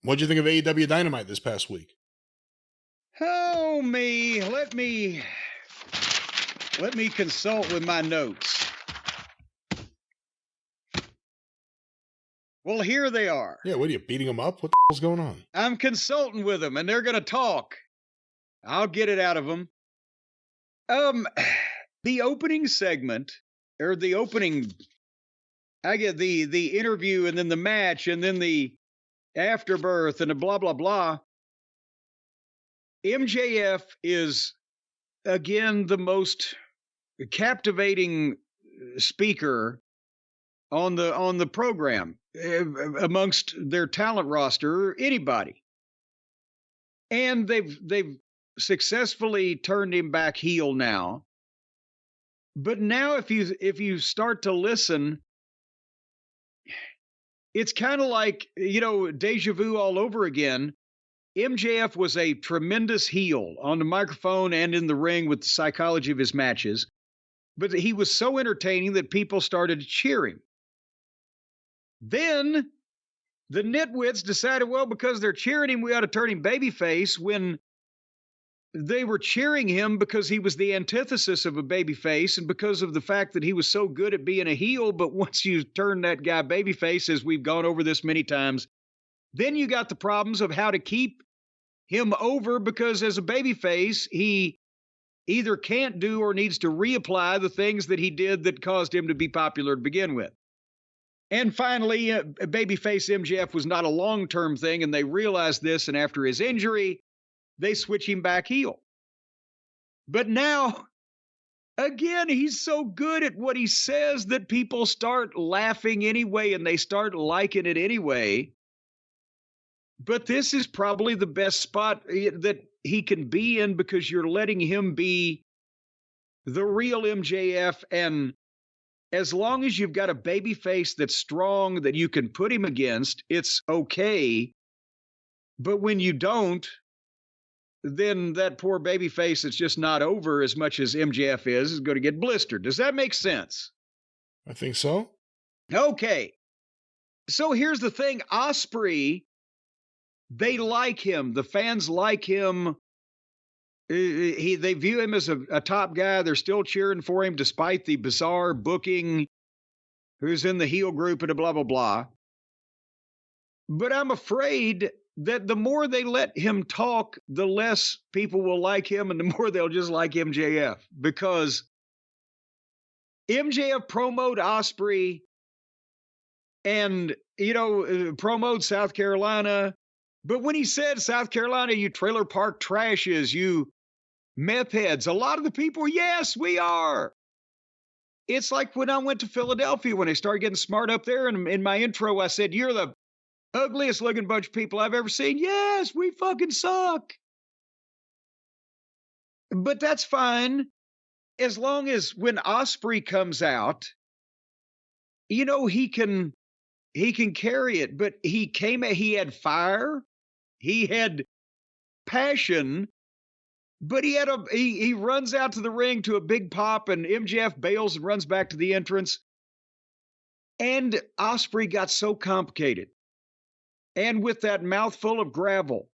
What'd you think of AEW Dynamite this past week? Oh, me. Let me consult with my notes. Well, here they are. Yeah, what are you, beating them up? What the hell's going on? I'm consulting with them, and they're going to talk. I'll get it out of them. The opening segment, or the opening, I get the interview, and then the match, and then the afterbirth, and the blah, blah, blah. MJF is, again, the most captivating speaker on the program amongst their talent roster, anybody. And they've successfully turned him back heel now. But now if you start to listen, it's kind of like, deja vu all over again. MJF was a tremendous heel on the microphone and in the ring with the psychology of his matches. But he was so entertaining that people started cheering. Then the nitwits decided, well, because they're cheering him, we ought to turn him babyface, when they were cheering him because he was the antithesis of a babyface and because of the fact that he was so good at being a heel. But once you turn that guy babyface, as we've gone over this many times, then you got the problems of how to keep him over, because as a babyface, he either can't do or needs to reapply the things that he did that caused him to be popular to begin with. And finally, babyface MJF was not a long-term thing, and they realized this, and after his injury, they switch him back heel. But now, again, he's so good at what he says that people start laughing anyway, and they start liking it anyway. But this is probably the best spot that he can be in, because you're letting him be the real MJF, and as long as you've got a baby face that's strong that you can put him against, it's okay. But when you don't, then that poor baby face that's just not over as much as MJF is going to get blistered. Does that make sense? I think so. Okay. So here's the thing. Ospreay, they like him. The fans like him. They view him as a top guy. They're still cheering for him despite the bizarre booking, who's in the heel group and blah, blah, blah. But I'm afraid that the more they let him talk, the less people will like him, and the more they'll just like MJF, because MJF promoted Ospreay and, promoted South Carolina. But when he said, South Carolina, you trailer park trashes, you meth heads, a lot of the people, yes, we are. It's like when I went to Philadelphia, when I started getting smart up there, and in my intro, I said, you're the ugliest looking bunch of people I've ever seen. Yes, we fucking suck. But that's fine, as long as when Ospreay comes out, he can carry it. But he had fire, he had passion, but he runs out to the ring to a big pop, and MJF bails and runs back to the entrance. And Ospreay got so complicated, and with that mouthful of gravel.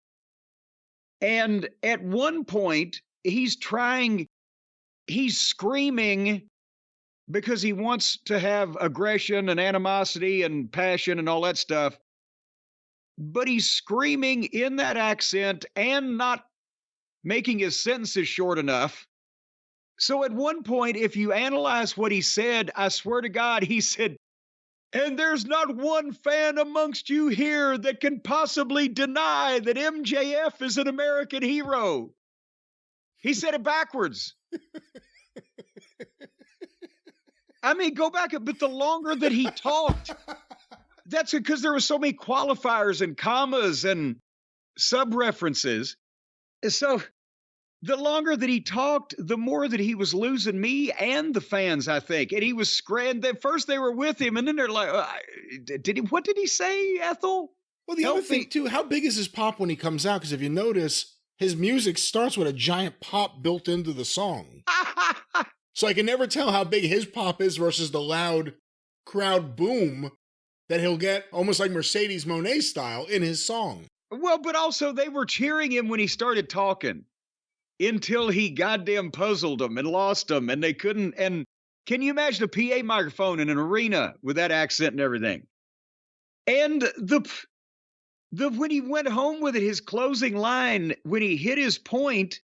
And at one point, he's screaming because he wants to have aggression and animosity and passion and all that stuff. But he's screaming in that accent and not making his sentences short enough. So at one point, if you analyze what he said, I swear to God, he said, and there's not one fan amongst you here that can possibly deny that MJF is an American hero. He said it backwards. I mean, go back, but the longer that he talked, that's because there were so many qualifiers and commas and sub-references. So the longer that he talked, the more that he was losing me and the fans, I think. And he was screaming. First they were with him, and then they're like, what did he say, Ethel? Well, the other thing, too, how big is his pop when he comes out? Because if you notice, his music starts with a giant pop built into the song. So I can never tell how big his pop is versus the loud crowd boom that he'll get, almost like Mercedes Moné style, in his song. Well, but also they were cheering him when he started talking until he goddamn puzzled them and lost them, and they couldn't. And can you imagine a PA microphone in an arena with that accent and everything? And the when he went home with it, his closing line, when he hit his point,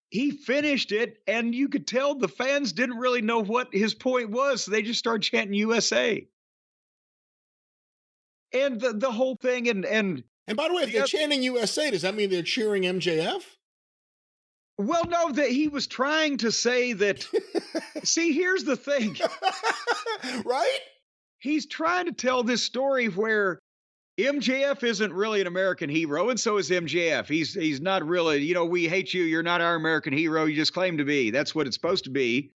he finished it, and you could tell the fans didn't really know what his point was, so they just started chanting USA. And the whole thing, and by the way, if they're chanting USA, does that mean they're cheering MJF? Well, no, that he was trying to say that. See, here's the thing. Right? He's trying to tell this story where MJF isn't really an American hero, and so is MJF. He's not really, we hate you. You're not our American hero. You just claim to be. That's what it's supposed to be.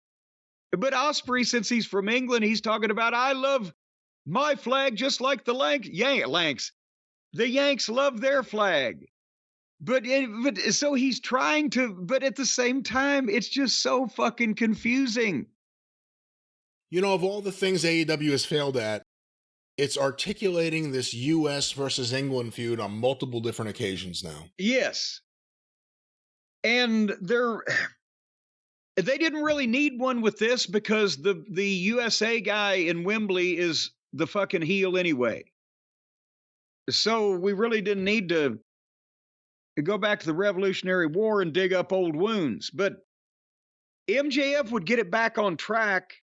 But Ospreay, since he's from England, he's talking about, I love my flag just like the Yanks. The Yanks love their flag. But so he's trying to, but at the same time, it's just so fucking confusing. Of all the things AEW has failed at, it's articulating this U.S. versus England feud on multiple different occasions now. Yes. And they didn't really need one with this because the USA guy in Wembley is the fucking heel anyway. So we really didn't need to go back to the Revolutionary War and dig up old wounds. But MJF would get it back on track,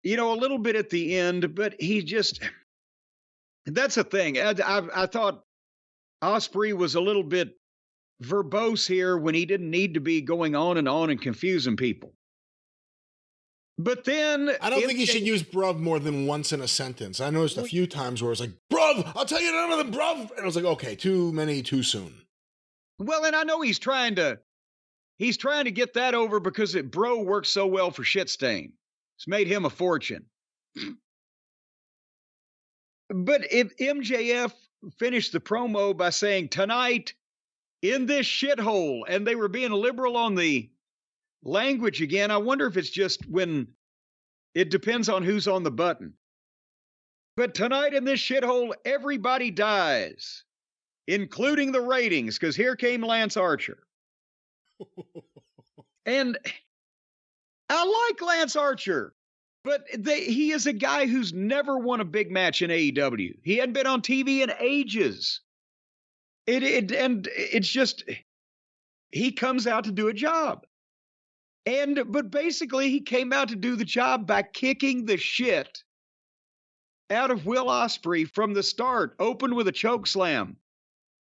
a little bit at the end, but that's the thing. I thought Ospreay was a little bit verbose here when he didn't need to be going on and confusing people. But then I don't think you should use bruv more than once in a sentence. I noticed a few times where it's like, bruv, I'll tell you none of them, bruv. And I was like, okay, too many, too soon. Well, and I know he's trying to get that over because bro works so well for Shitstain. It's made him a fortune. But if MJF finished the promo by saying, tonight in this shithole, and they were being liberal on the language again, I wonder if it's just when it depends on who's on the button. But tonight in this shithole, everybody dies, including the ratings, because here came Lance Archer. And I like Lance Archer, but he is a guy who's never won a big match in AEW. He hadn't been on TV in ages. And it's just, he comes out to do a job. But basically, he came out to do the job by kicking the shit out of Will Ospreay from the start. Opened with a choke slam,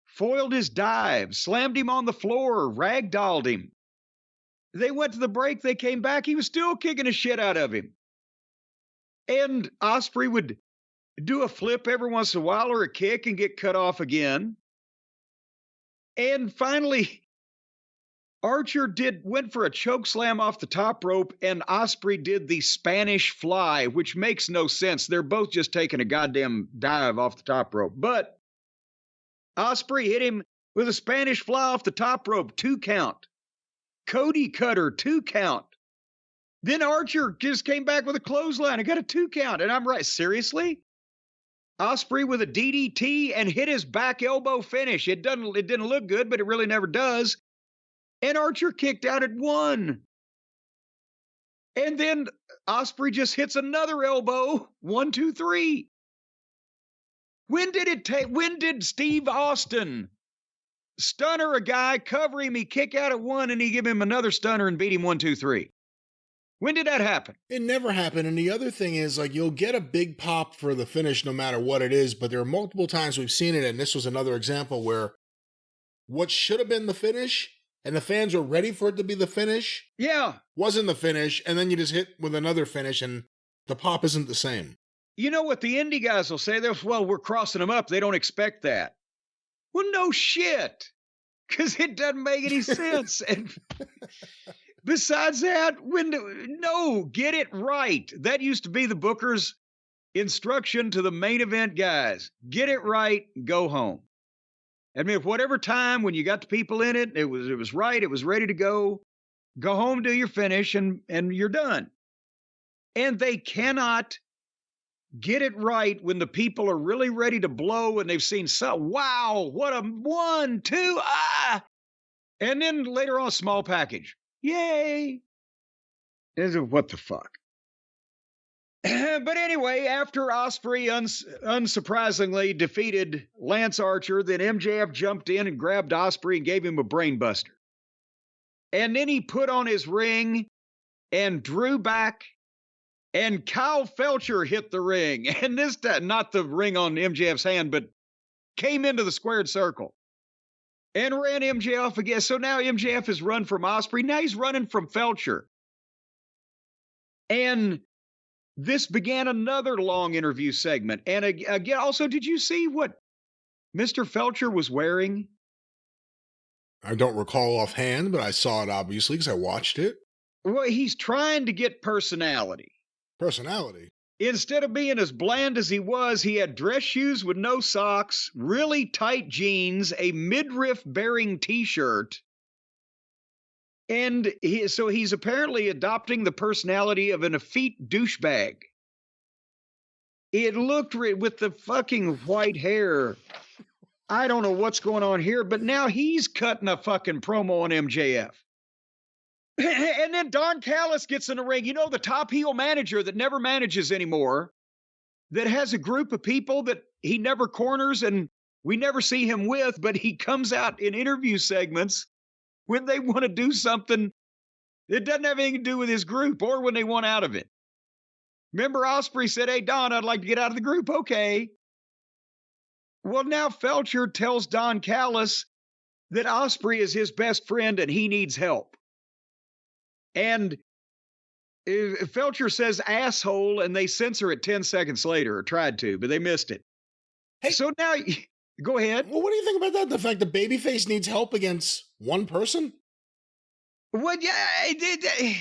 foiled his dive, slammed him on the floor, ragdolled him. They went to the break. They came back. He was still kicking the shit out of him. And Ospreay would do a flip every once in a while or a kick and get cut off again. And finally, Archer went for a choke slam off the top rope, and Ospreay did the Spanish fly, which makes no sense. They're both just taking a goddamn dive off the top rope. But Ospreay hit him with a Spanish fly off the top rope, 2 count. Cody Cutter, 2 count. Then Archer just came back with a clothesline. I got a 2 count. And I'm right, seriously? Ospreay with a DDT and hit his back elbow finish. It didn't look good, but it really never does. And Archer kicked out at 1. And then Ospreay just hits another elbow. 1, 2, 3. When did Steve Austin stunner a guy, cover him, he kick out at 1, and he give him another stunner and beat him 1, 2, 3? When did that happen? It never happened. And the other thing is, like, you'll get a big pop for the finish no matter what it is, but there are multiple times we've seen it, and this was another example where what should have been the finish, and the fans were ready for it to be the finish, wasn't the finish, and then you just hit with another finish, and the pop isn't the same. You know what the indie guys will say? Well, we're crossing them up. They don't expect that. Well, no shit, because it doesn't make any sense. And besides that, get it right. That used to be the booker's instruction to the main event guys. Get it right, go home. I mean, whatever time when you got the people in it, it was right, it was ready to go. Go home, do your finish, and you're done. And they cannot get it right when the people are really ready to blow and they've seen, wow, what a 1, 2, and then later on, small package. Yay. What the fuck? But anyway, after Ospreay unsurprisingly defeated Lance Archer, then MJF jumped in and grabbed Ospreay and gave him a brain buster. And then he put on his ring and drew back, and Kyle Felcher hit the ring. And this time, not the ring on MJF's hand, but came into the squared circle and ran MJF again. So now MJF has run from Ospreay. Now he's running from Felcher. And this began another long interview segment. And again, also, did you see what Mr. Felcher was wearing? I don't recall offhand, but I saw it obviously because I watched it. Well, he's trying to get personality. Personality? Instead of being as bland as he was, he had dress shoes with no socks, really tight jeans, a midriff bearing t-shirt. And so he's apparently adopting the personality of an effete douchebag. It looked with the fucking white hair. I don't know what's going on here, but now he's cutting a fucking promo on MJF. And then Don Callis gets in the ring. You know, the top heel manager that never manages anymore, that has a group of people that he never corners and we never see him with, but he comes out in interview segments when they want to do something that doesn't have anything to do with his group or when they want out of it. Remember, Ospreay said, "Hey, Don, I'd like to get out of the group." Okay. Well, now Felcher tells Don Callis that Ospreay is his best friend and he needs help. And Felcher says asshole, and they censor it 10 seconds later, or tried to, but they missed it. Hey, so now, go ahead. Well, what do you think about that? The fact that babyface needs help against one person? Well, yeah,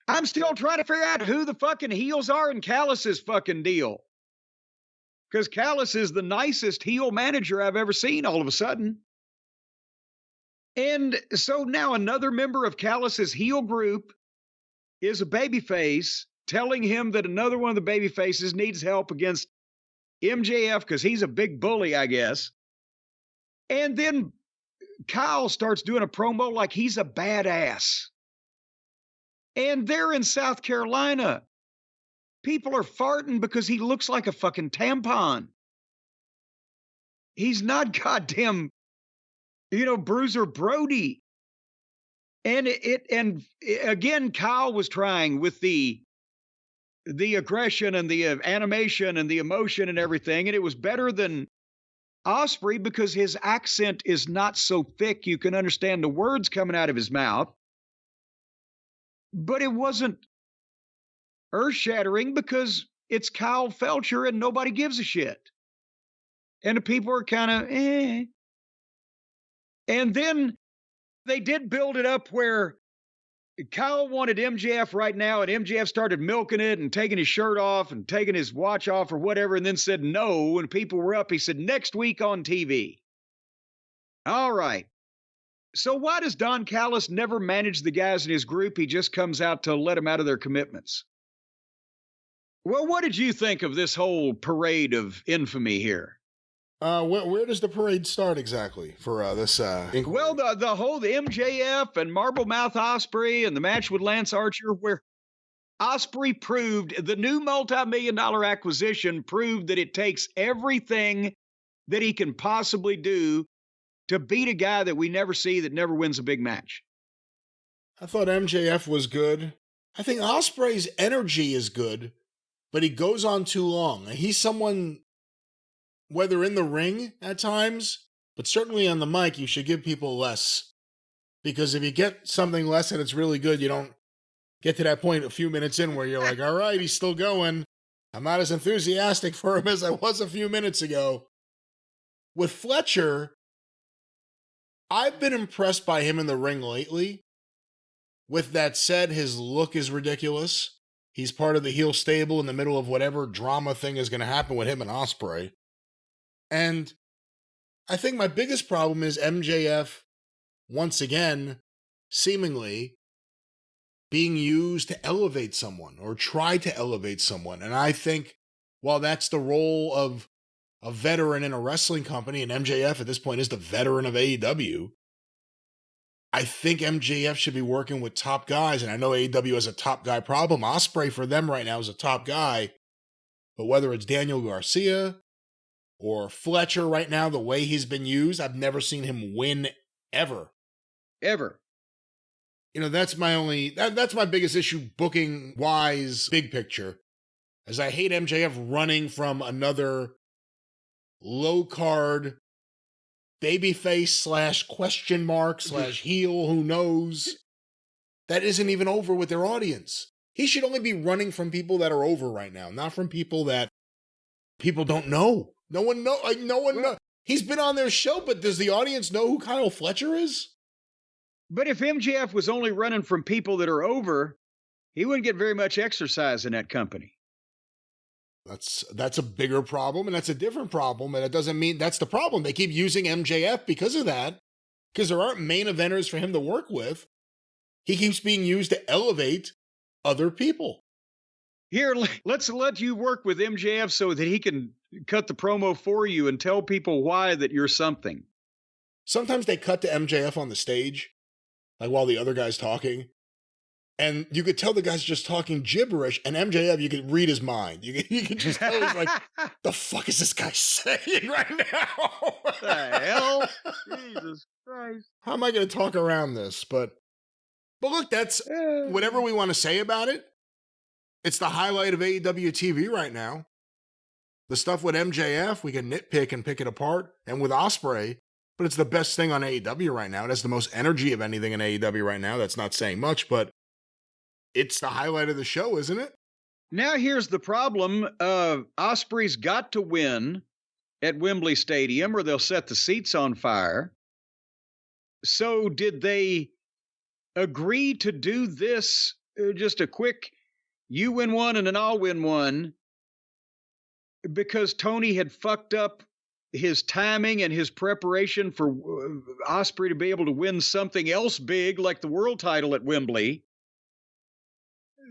I'm still trying to figure out who the fucking heels are in Callis's fucking deal. Because Callis is the nicest heel manager I've ever seen all of a sudden. And so now another member of Callis's heel group is a babyface telling him that another one of the babyfaces needs help against MJF because he's a big bully, I guess. And then Kyle starts doing a promo like he's a badass. And they're in South Carolina. People are farting because he looks like a fucking tampon. He's not goddamn, Bruiser Brody. And again, Kyle was trying with the aggression and the animation and the emotion and everything, and it was better than Ospreay because his accent is not so thick you can understand the words coming out of his mouth. But it wasn't earth-shattering because it's Kyle Felcher and nobody gives a shit. And the people are kind of, eh. And then they did build it up where Kyle wanted MJF right now, and MJF started milking it and taking his shirt off and taking his watch off or whatever, and then said no, and people were up. He said, next week on TV. All right. So why does Don Callis never manage the guys in his group? He just comes out to let them out of their commitments. Well, what did you think of this whole parade of infamy here? Where does the parade start exactly for this? Well, the whole MJF and Marble Mouth Ospreay and the match with Lance Archer, where Ospreay proved the new multi-million-dollar acquisition proved that it takes everything that he can possibly do to beat a guy that we never see that never wins a big match. I thought MJF was good. I think Ospreay's energy is good, but he goes on too long. He's someone, whether in the ring at times, but certainly on the mic, you should give people less. Because if you get something less and it's really good, you don't get to that point a few minutes in where you're like, all right, he's still going. I'm not as enthusiastic for him as I was a few minutes ago. With Fletcher, I've been impressed by him in the ring lately. With that said, his look is ridiculous. He's part of the heel stable in the middle of whatever drama thing is going to happen with him and Ospreay. And I think my biggest problem is MJF, once again, seemingly being used to elevate someone or try to elevate someone. And I think while that's the role of a veteran in a wrestling company, and MJF at this point is the veteran of AEW, I think MJF should be working with top guys, and I know AEW has a top guy problem. Ospreay for them right now is a top guy, but whether it's Daniel Garcia or Fletcher right now, the way he's been used, I've never seen him win ever. Ever. You know, that's my biggest issue booking wise, big picture, is I hate MJF running from another low card babyface / question mark / heel, who knows, that isn't even over with their audience. He should only be running from people that are over right now, not from people that people don't know. No one knows. He's been on their show, but does the audience know who Kyle Fletcher is? But if MJF was only running from people that are over, he wouldn't get very much exercise in that company. That's a bigger problem, and that's a different problem, and it doesn't mean that's the problem. They keep using MJF because of that, because there aren't main eventers for him to work with. He keeps being used to elevate other people. Here, let's let you work with MJF so that he can cut the promo for you and tell people why that you're something. Sometimes they cut to MJF on the stage, like while the other guy's talking, and you could tell the guy's just talking gibberish, and MJF, you could read his mind. You could just tell he's like, the fuck is this guy saying right now? What the hell? Jesus Christ. How am I going to talk around this? But look, that's whatever we want to say about it. It's the highlight of AEW TV right now. The stuff with MJF, we can nitpick and pick it apart, and with Ospreay, but it's the best thing on AEW right now. It has the most energy of anything in AEW right now. That's not saying much, but it's the highlight of the show, isn't it? Now here's the problem. Ospreay's got to win at Wembley Stadium or they'll set the seats on fire. So did they agree to do this, just a quick, you win one and then I'll win one, because Tony had fucked up his timing and his preparation for Ospreay to be able to win something else big like the world title at Wembley?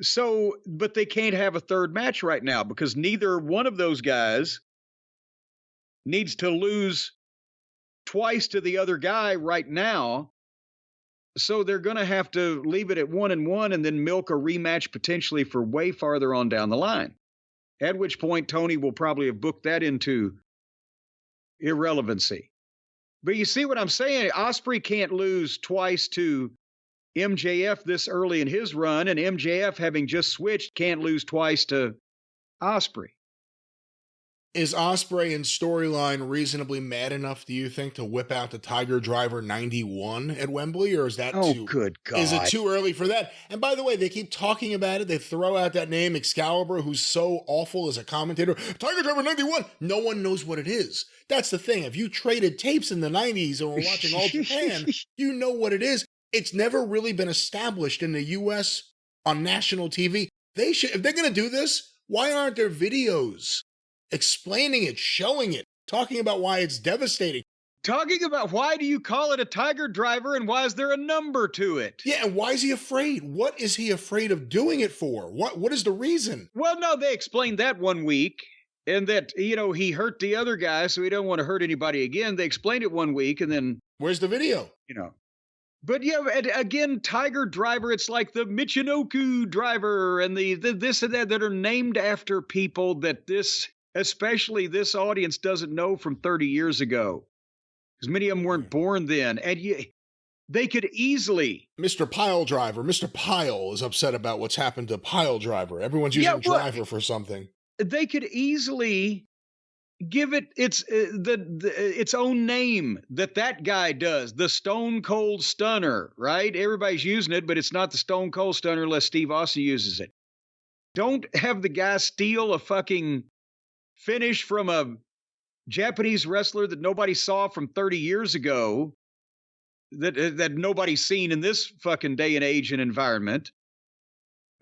So, but they can't have a third match right now because neither one of those guys needs to lose twice to the other guy right now. So they're going to have to leave it at 1-1 and then milk a rematch potentially for way farther on down the line. At which point Tony will probably have booked that into irrelevancy. But you see what I'm saying? Ospreay can't lose twice to MJF this early in his run, and MJF, having just switched, can't lose twice to Ospreay. Is Ospreay in storyline reasonably mad enough, do you think, to whip out the Tiger Driver 91 at Wembley, or is that good God. Is it too early for that? And by the way, they keep talking about it. They throw out that name, Excalibur, who's so awful as a commentator. Tiger Driver 91! No one knows what it is. That's the thing. If you traded tapes in the 90s and were watching All Japan, you know what it is. It's never really been established in the U.S. on national TV. They should, if they're going to do this, why aren't there videos explaining it, showing it, talking about why it's devastating? Talking about why do you call it a Tiger Driver and why is there a number to it? Yeah, and why is he afraid? What is he afraid of doing it for? What is the reason? Well, no, they explained that one week, and that, you know, he hurt the other guy, so he don't want to hurt anybody again. They explained it one week, and then... Where's the video? You know... But yeah, again, Tiger Driver, it's like the Michinoku Driver and the this and that are named after people that especially this audience doesn't know from 30 years ago. Because many of them weren't born then. And they could easily... Mr. Pile Driver. Mr. Pile is upset about what's happened to Pile Driver. Everyone's using Driver for something. They could easily... give it its own name that guy does, the Stone Cold Stunner, right? Everybody's using it, but it's not the Stone Cold Stunner unless Steve Austin uses it. Don't have the guy steal a fucking finish from a Japanese wrestler that nobody saw from 30 years ago, that nobody's seen in this fucking day and age and environment.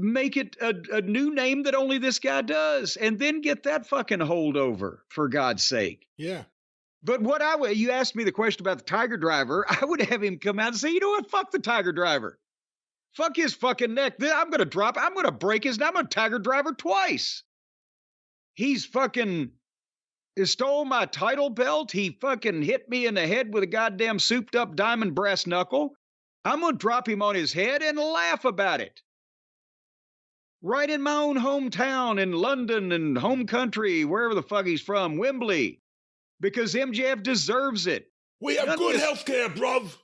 Make it a new name that only this guy does, and then get that fucking holdover, for God's sake. Yeah. But you asked me the question about the Tiger Driver, I would have him come out and say, you know what, fuck the Tiger Driver. Fuck his fucking neck. I'm going to break his neck. I'm going to Tiger Driver twice. He's fucking stole my title belt. He fucking hit me in the head with a goddamn souped up diamond brass knuckle. I'm going to drop him on his head and laugh about it. Right in my own hometown in London and home country, wherever the fuck he's from, Wembley, because MJF deserves it. We have good health care, bruv.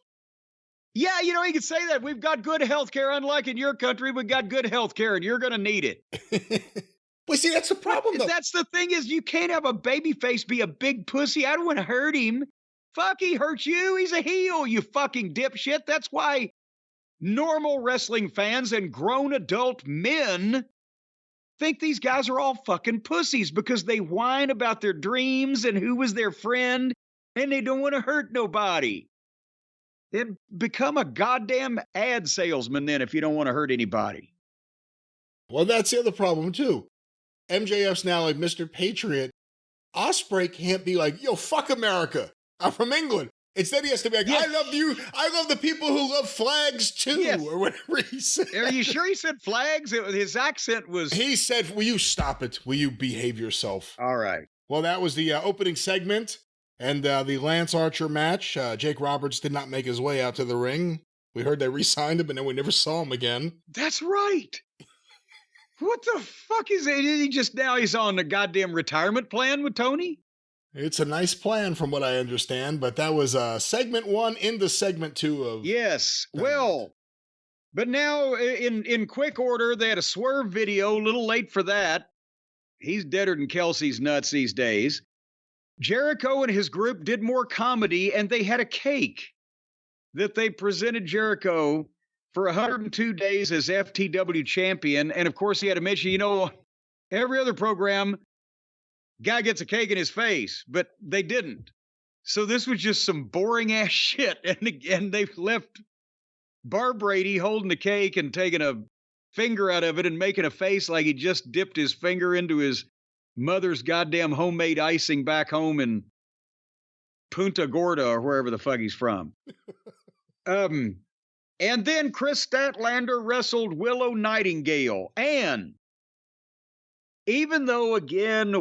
Yeah, you know, he could say that. We've got good health care. Unlike in your country, we've got good health care, and you're going to need it. Well, see, that's the problem, though. That's the thing is you can't have a babyface be a big pussy. I don't want to hurt him. Fuck, he hurts you. He's a heel, you fucking dipshit. That's why normal wrestling fans and grown adult men think these guys are all fucking pussies because they whine about their dreams and who was their friend, and they don't want to hurt nobody. Then become a goddamn ad salesman then if you don't want to hurt anybody. Well, that's the other problem, too. MJF's now like Mr. Patriot. Ospreay can't be like, yo, fuck America. I'm from England. Instead, he has to be like, I love you. I love the people who love flags, too, or whatever he said. Are you sure he said flags? His accent was... He said, will you stop it? Will you behave yourself? All right. Well, that was the opening segment and the Lance Archer match. Jake Roberts did not make his way out to the ring. We heard they re-signed him, and then we never saw him again. That's right. What the fuck is it? He's on a goddamn retirement plan with Tony? It's a nice plan from what I understand, but that was segment 1 into segment 2 of... Yes, well, but now in quick order, they had a Swerve video, a little late for that. He's deader than Kelsey's nuts these days. Jericho and his group did more comedy, and they had a cake that they presented Jericho for 102 days as FTW champion. And of course, he had to mention, you know, every other program, guy gets a cake in his face, but they didn't. So this was just some boring ass shit. And they left Bar Brady holding the cake and taking a finger out of it and making a face like he just dipped his finger into his mother's goddamn homemade icing back home in Punta Gorda or wherever the fuck he's from. And then Chris Statlander wrestled Willow Nightingale. And even though, again,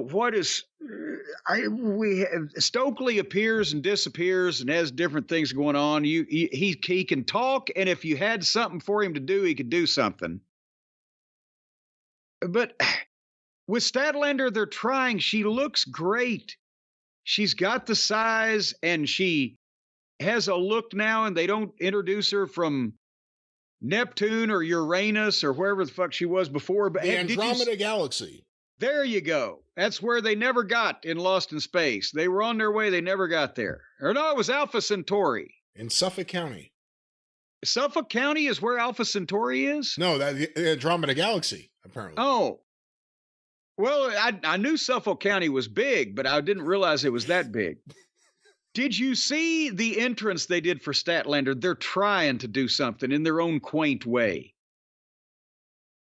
Stokely appears and disappears and has different things going on. He can talk, and if you had something for him to do, he could do something. But with Statlander, they're trying. She looks great. She's got the size, and she has a look now, and they don't introduce her from Neptune or Uranus or wherever the fuck she was before. But the Andromeda Galaxy. There you go. That's where they never got in Lost in Space. They were on their way. They never got there. Or no, it was Alpha Centauri. In Suffolk County. Suffolk County is where Alpha Centauri is? No, the Andromeda Galaxy, apparently. Oh. Well, I knew Suffolk County was big, but I didn't realize it was that big. Did you see the entrance they did for Statlander? They're trying to do something in their own quaint way.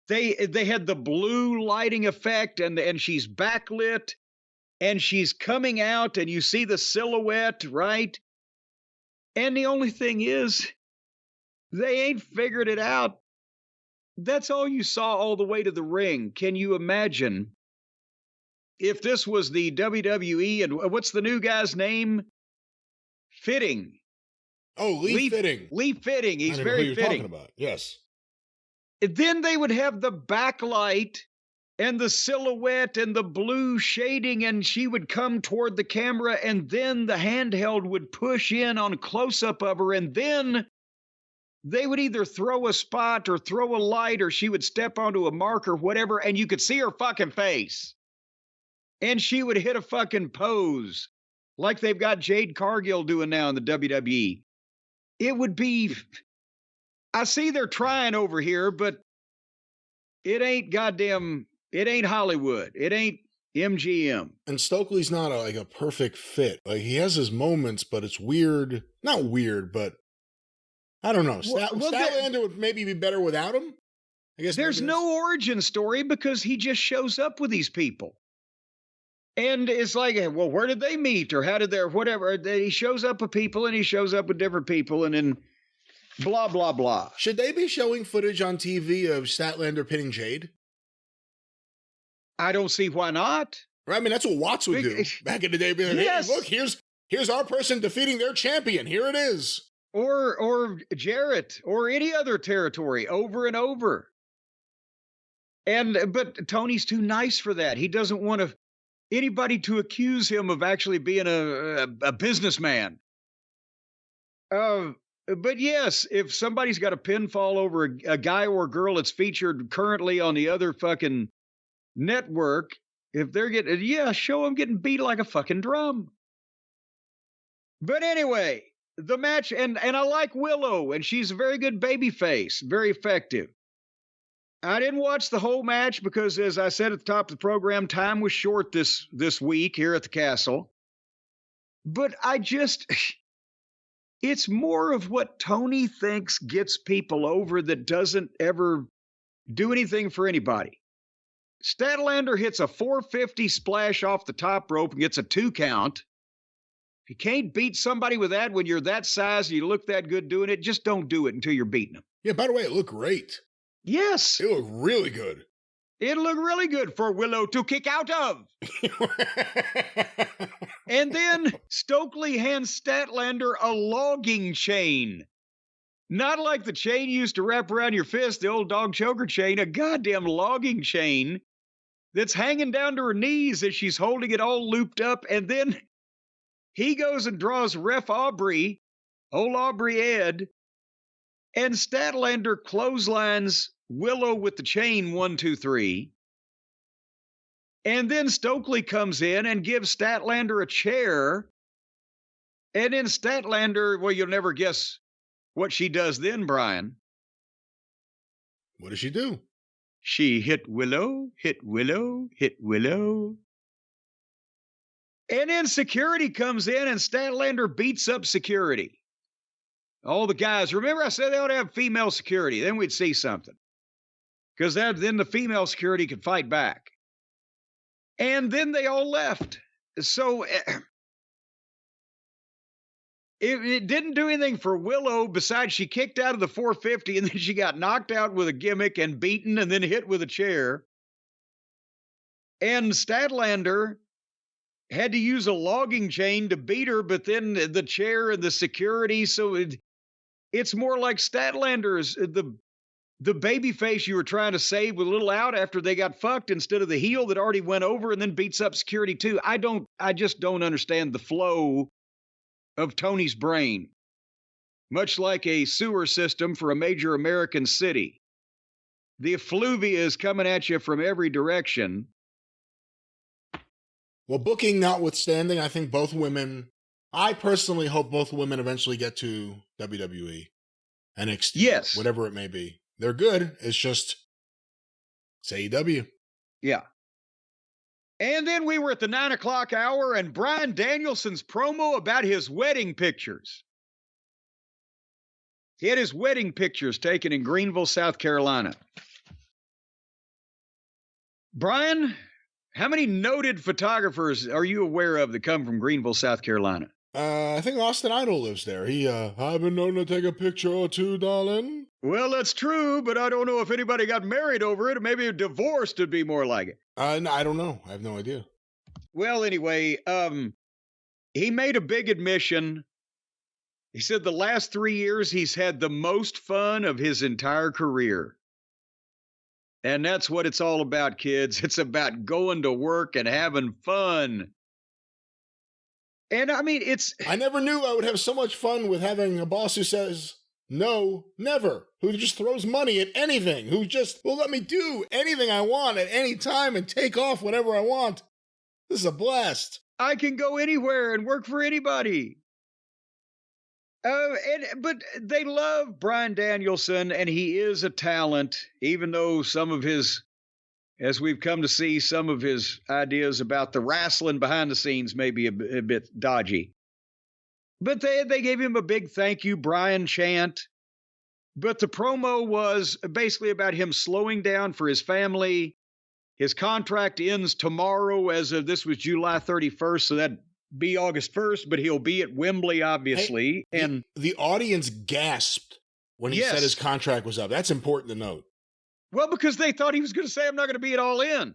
They had the blue lighting effect, and she's backlit, and she's coming out, and you see the silhouette, right? And the only thing is, they ain't figured it out. That's all you saw all the way to the ring. Can you imagine if this was the WWE, and what's the new guy's name? Fitting. Oh, Lee Fitting. Lee Fitting. He's very fitting. Talking about. Yes. Then they would have the backlight and the silhouette and the blue shading, and she would come toward the camera, and then the handheld would push in on a close-up of her, and then they would either throw a spot or throw a light, or she would step onto a mark or whatever, and you could see her fucking face. And she would hit a fucking pose like they've got Jade Cargill doing now in the WWE. It would be... I see they're trying over here, but it ain't Hollywood. It ain't MGM. And Stokely's not a perfect fit. Like, he has his moments, but it's weird. Not weird, but I don't know. Statlander would maybe be better without him. I guess there's no origin story because he just shows up with these people. And it's like, well, where did they meet? Or how did they, whatever. He shows up with people and he shows up with different people and then blah, blah, blah. Should they be showing footage on TV of Statlander pinning Jade? I don't see why not. Right? I mean, that's what Watts would do back in the day. Be like, Yes. hey, look, here's our person defeating their champion. Here it is. Or Jarrett or any other territory over and over. But Tony's too nice for that. He doesn't want anybody to accuse him of actually being a businessman. But yes, if somebody's got a pinfall over a guy or a girl that's featured currently on the other fucking network, if they're show them getting beat like a fucking drum. But anyway, the match, and I like Willow, and she's a very good babyface, very effective. I didn't watch the whole match because, as I said at the top of the program, time was short this week here at the castle. But it's more of what Tony thinks gets people over that doesn't ever do anything for anybody. Statlander hits a 450 splash off the top rope and gets a 2 count. If you can't beat somebody with that when you're that size and you look that good doing it, just don't do it until you're beating them. Yeah, by the way, it looked great. Yes. It looked really good. It looked really good for Willow to kick out of. And then Stokely hands Statlander a logging chain. Not like the chain you used to wrap around your fist, the old dog choker chain, a goddamn logging chain that's hanging down to her knees as she's holding it all looped up. And then he goes and draws Ref Aubrey, old Aubrey Ed, and Statlander clotheslines Willow with the chain 1, 2, 3. And then Stokely comes in and gives Statlander a chair. And then Statlander, well, you'll never guess what she does then, Brian. What does she do? She hit Willow, hit Willow, hit Willow. And then security comes in and Statlander beats up security. All the guys, remember I said they ought to have female security. Then we'd see something. Because then the female security could fight back. And then they all left. So it didn't do anything for Willow besides she kicked out of the 450 and then she got knocked out with a gimmick and beaten and then hit with a chair. And Statlander had to use a logging chain to beat her, but then the chair and the security. So it's more like Statlander's the baby face you were trying to save with a little out after they got fucked instead of the heel that already went over and then beats up security too. I just don't understand the flow of Tony's brain. Much like a sewer system for a major American city. The effluvia is coming at you from every direction. Well, booking notwithstanding, I think I personally hope both women eventually get to WWE, NXT, yes, whatever it may be. They're good. It's just AEW. Yeah. And then we were at the 9 o'clock hour and Bryan Danielson's promo about his wedding pictures. He had his wedding pictures taken in Greenville, South Carolina. Brian, how many noted photographers are you aware of that come from Greenville, South Carolina? I think Austin Idol lives there. I've been known to take a picture or two, darling. Well, that's true, but I don't know if anybody got married over it, or maybe divorced would be more like it. No, I don't know. I have no idea. Well, anyway, he made a big admission. He said the last 3 years he's had the most fun of his entire career. And that's what it's all about, kids. It's about going to work and having fun. And I mean, I never knew I would have so much fun with having a boss who says, no, never, who just throws money at anything, who just will let me do anything I want at any time and take off whenever I want. This is a blast. I can go anywhere and work for anybody. But they love Bryan Danielson, and he is a talent, even though some of his, as we've come to see, some of his ideas about the wrestling behind the scenes may be a bit dodgy. But they gave him a big thank you, Bryan chant. But the promo was basically about him slowing down for his family. His contract ends tomorrow as of this was July 31st, so that'd be August 1st, but he'll be at Wembley, obviously. Hey, and the audience gasped when he said his contract was up. That's important to note. Well, because they thought he was going to say, I'm not going to be at All In.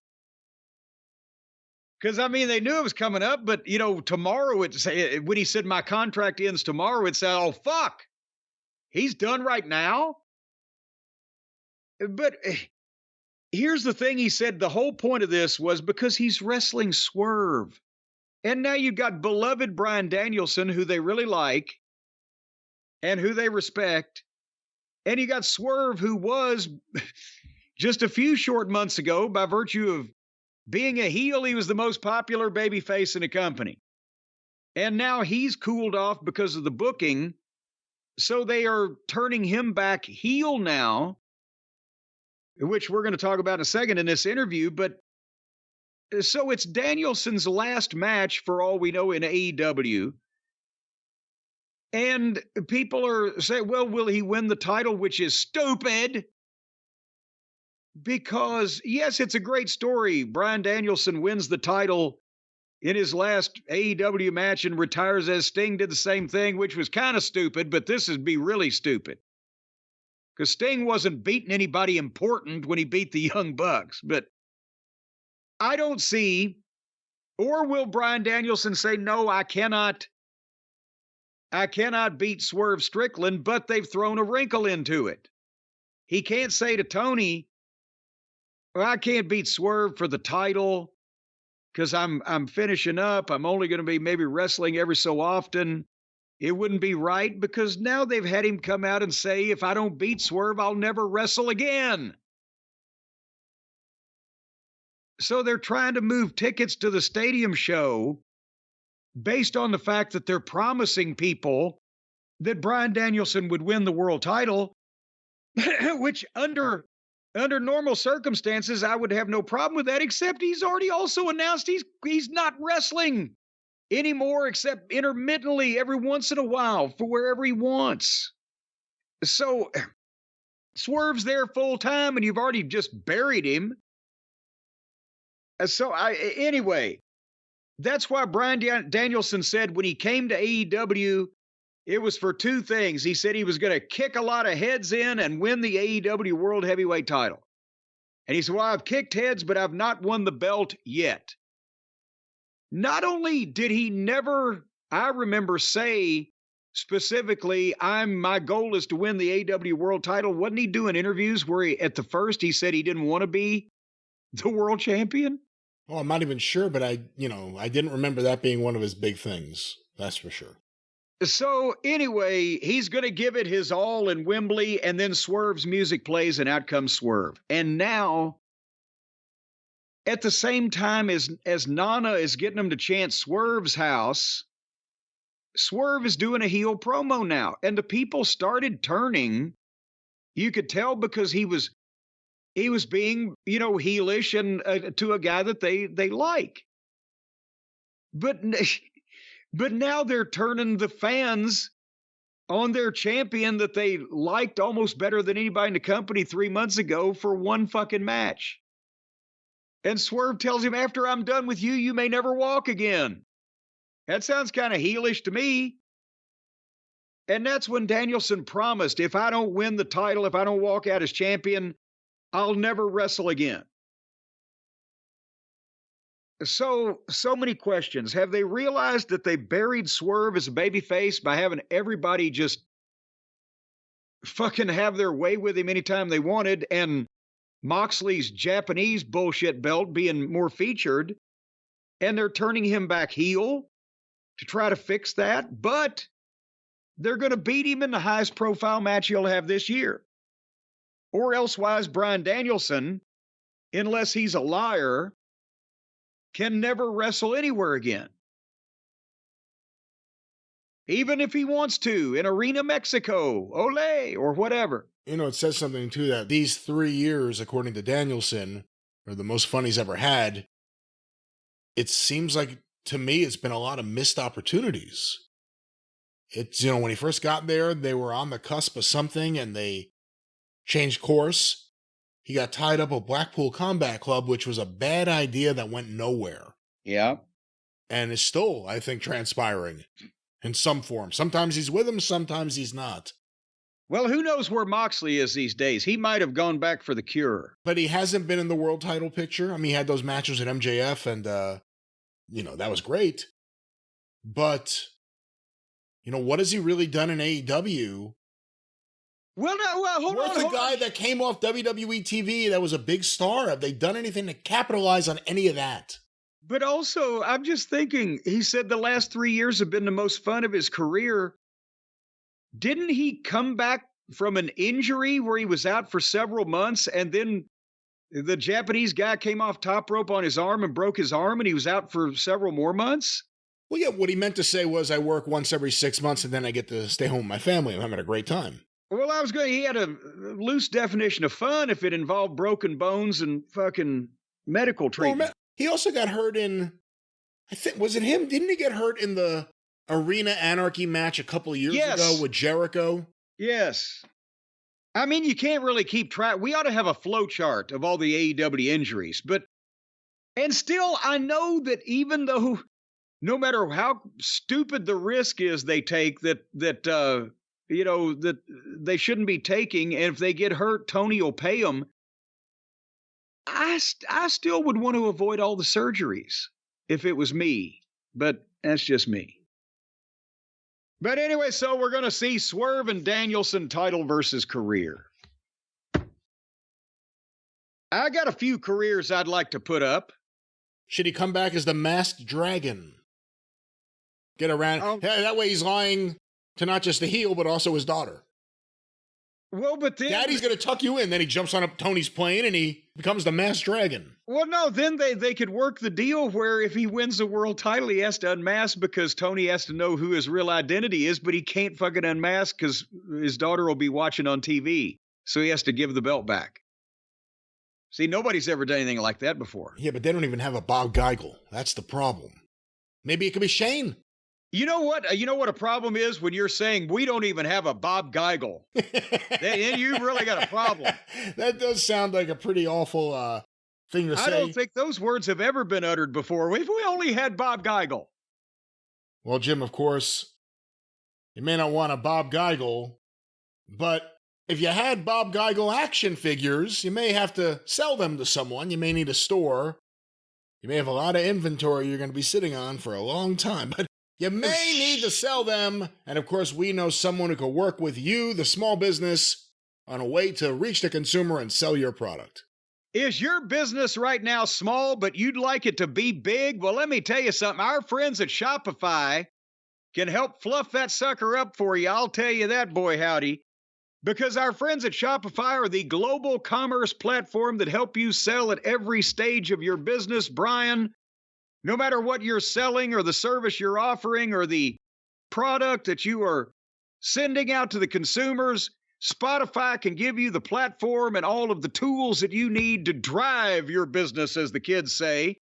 Because, I mean, they knew it was coming up, but, tomorrow when he said my contract ends tomorrow, it said, oh, fuck. He's done right now? But here's the thing. He said the whole point of this was because he's wrestling Swerve. And now you've got beloved Bryan Danielson, who they really like and who they respect. And you got Swerve, who was just a few short months ago, by virtue of being a heel, he was the most popular babyface in the company. And now he's cooled off because of the booking. So they are turning him back heel now, which we're going to talk about in a second in this interview. But so it's Danielson's last match, for all we know, in AEW. And people are saying, well, will he win the title? Which is stupid. Because, yes, it's a great story. Bryan Danielson wins the title in his last AEW match and retires as Sting did the same thing, which was kind of stupid, but this would be really stupid. Because Sting wasn't beating anybody important when he beat the Young Bucks. But I don't see, or will Bryan Danielson say, no, I cannot beat Swerve Strickland, but they've thrown a wrinkle into it. He can't say to Tony, well, I can't beat Swerve for the title because I'm finishing up. I'm only going to be maybe wrestling every so often. It wouldn't be right because now they've had him come out and say, if I don't beat Swerve, I'll never wrestle again. So they're trying to move tickets to the stadium show based on the fact that they're promising people that Bryan Danielson would win the world title, which under normal circumstances, I would have no problem with that, except he's already also announced he's not wrestling anymore, except intermittently every once in a while for wherever he wants. So Swerve's there full time, and you've already just buried him. So anyway, that's why Bryan Danielson said when he came to AEW, it was for two things. He said he was going to kick a lot of heads in and win the AEW World Heavyweight title. And he said, well, I've kicked heads, but I've not won the belt yet. Not only did he never, I remember, say specifically, my goal is to win the AEW World title. Wasn't he doing interviews where at the first he said he didn't want to be the world champion? Well, I'm not even sure, but I didn't remember that being one of his big things. That's for sure. So anyway, he's going to give it his all in Wembley, and then Swerve's music plays, and out comes Swerve. And now, at the same time as Nana is getting him to chant Swerve's house, Swerve is doing a heel promo now. And the people started turning. You could tell because he was being, heelish and to a guy that they like. But now they're turning the fans on their champion that they liked almost better than anybody in the company 3 months ago for one fucking match. And Swerve tells him, after I'm done with you, you may never walk again. That sounds kind of heelish to me. And that's when Danielson promised, if I don't win the title, if I don't walk out as champion, I'll never wrestle again. So many questions. Have they realized that they buried Swerve as a babyface by having everybody just fucking have their way with him anytime they wanted, and Moxley's Japanese bullshit belt being more featured, and they're turning him back heel to try to fix that, but they're going to beat him in the highest profile match he'll have this year. Or elsewise, Bryan Danielson, unless he's a liar, can never wrestle anywhere again. Even if he wants to, in Arena Mexico, Ole, or whatever. It says something too that these 3 years, according to Danielson, are the most fun he's ever had. It seems like, to me, it's been a lot of missed opportunities. It's, when he first got there, they were on the cusp of something and they changed course. He got tied up with Blackpool Combat Club, which was a bad idea that went nowhere. Yeah. And is still, I think, transpiring in some form. Sometimes he's with him, sometimes he's not. Well, who knows where Moxley is these days? He might have gone back for the cure. But he hasn't been in the world title picture. I mean, he had those matches with MJF and that was great. But, what has he really done in AEW? Well, hold on. Where's the guy that came off WWE TV that was a big star? Have they done anything to capitalize on any of that? But also, I'm just thinking, he said the last 3 years have been the most fun of his career. Didn't he come back from an injury where he was out for several months, and then the Japanese guy came off top rope on his arm and broke his arm, and he was out for several more months? Well, yeah, what he meant to say was I work once every 6 months, and then I get to stay home with my family. I'm having a great time. Well, he had a loose definition of fun if it involved broken bones and fucking medical treatment. Well, he also got hurt in, I think, was it him? Didn't he get hurt in the Arena Anarchy match a couple of years ago with Jericho? Yes. I mean, you can't really keep track. We ought to have a flow chart of all the AEW injuries. And still, I know that even though, no matter how stupid the risk is they take, that they shouldn't be taking, and if they get hurt, Tony will pay them. I still would want to avoid all the surgeries if it was me, but that's just me. But anyway, so we're going to see Swerve and Danielson title versus career. I got a few careers I'd like to put up. Should he come back as the Masked Dragon? Get around. That way he's lying to not just the heel, but also his daughter. Well, but then Daddy's going to tuck you in. Then he jumps on up Tony's plane and he becomes the Masked Dragon. Well, no, then they could work the deal where if he wins the world title, he has to unmask because Tony has to know who his real identity is, but he can't fucking unmask because his daughter will be watching on TV. So he has to give the belt back. See, nobody's ever done anything like that before. Yeah, but they don't even have a Bob Geigel. That's the problem. Maybe it could be Shane. You know what? You know what a problem is when you're saying we don't even have a Bob Geigel. Then you really got a problem. That does sound like a pretty awful thing to say. I don't think those words have ever been uttered before. We only had Bob Geigel. Well, Jim, of course, you may not want a Bob Geigel, but if you had Bob Geigel action figures, you may have to sell them to someone. You may need a store. You may have a lot of inventory you're going to be sitting on for a long time, but you may need to sell them, and of course, we know someone who can work with you, the small business, on a way to reach the consumer and sell your product. Is your business right now small, but you'd like it to be big? Well, let me tell you something. Our friends at Shopify can help fluff that sucker up for you. I'll tell you that, boy howdy. Because our friends at Shopify are the global commerce platform that help you sell at every stage of your business, Brian. No matter what you're selling or the service you're offering or the product that you are sending out to the consumers, Spotify can give you the platform and all of the tools that you need to drive your business, as the kids say.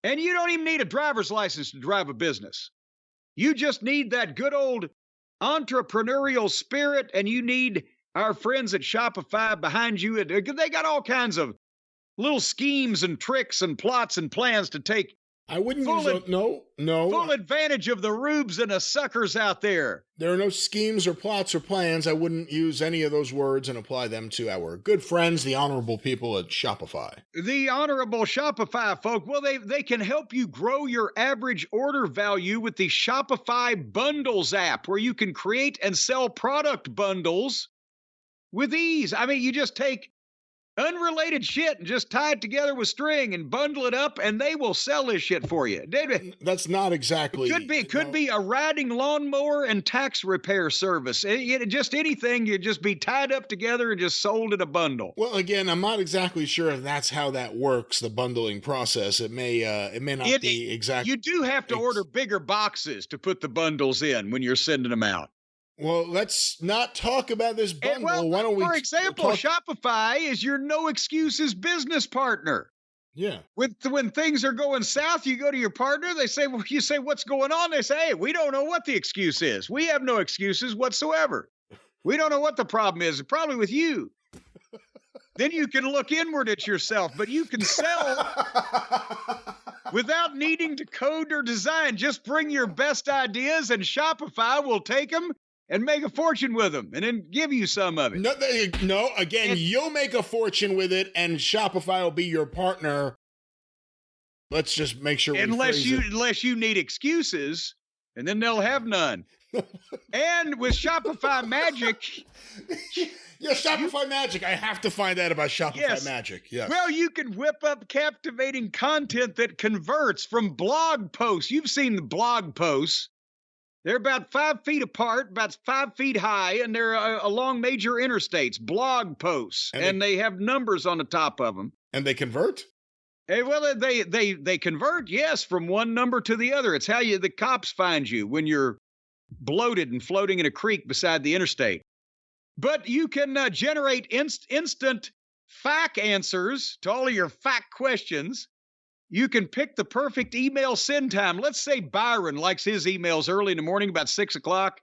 And you don't even need a driver's license to drive a business. You just need that good old entrepreneurial spirit, and you need our friends at Shopify behind you. They got all kinds of little schemes and tricks and plots and plans to take I wouldn't use no. full advantage of the rubes and the suckers out there. There are no schemes or plots or plans. I wouldn't use any of those words and apply them to our good friends, the honorable people at Shopify. The honorable Shopify folk, well, they can help you grow your average order value with the Shopify Bundles app, where you can create and sell product bundles with ease. I mean, you just take unrelated shit and just tie it together with string and bundle it up, and they will sell this shit for you. That's not exactly. It could be a riding lawnmower and tax repair service. Just anything, you'd just be tied up together and just sold in a bundle. Well, again, I'm not exactly sure if that's how that works, the bundling process. It may not be exactly. You do have to order bigger boxes to put the bundles in when you're sending them out. Well, let's not talk about this bundle. Why don't we? For example, Shopify is your no excuses business partner. Yeah. When things are going south, you go to your partner. You say, what's going on? They say, hey, we don't know what the excuse is. We have no excuses whatsoever. We don't know what the problem is. Probably with you. Then you can look inward at yourself, but you can sell without needing to code or design. Just bring your best ideas, and Shopify will take them and make a fortune with them, and then give you some of it. You'll make a fortune with it, and Shopify will be your partner Let's just make sure unless you need excuses, and then they'll have none. And with Shopify Magic, yeah, Shopify Magic. I have to find out about Shopify Magic. Yes. Well, you can whip up captivating content that converts from blog posts. You've seen the blog posts. They're about 5 feet apart, about 5 feet high, and they're along major interstates. Blog posts, and they have numbers on the top of them. And they convert? Well, they convert, yes, from one number to the other. It's how the cops find you when you're bloated and floating in a creek beside the interstate. But you can generate instant fact answers to all of your fact questions. You can pick the perfect email send time. Let's say Byron likes his emails early in the morning, about 6 o'clock.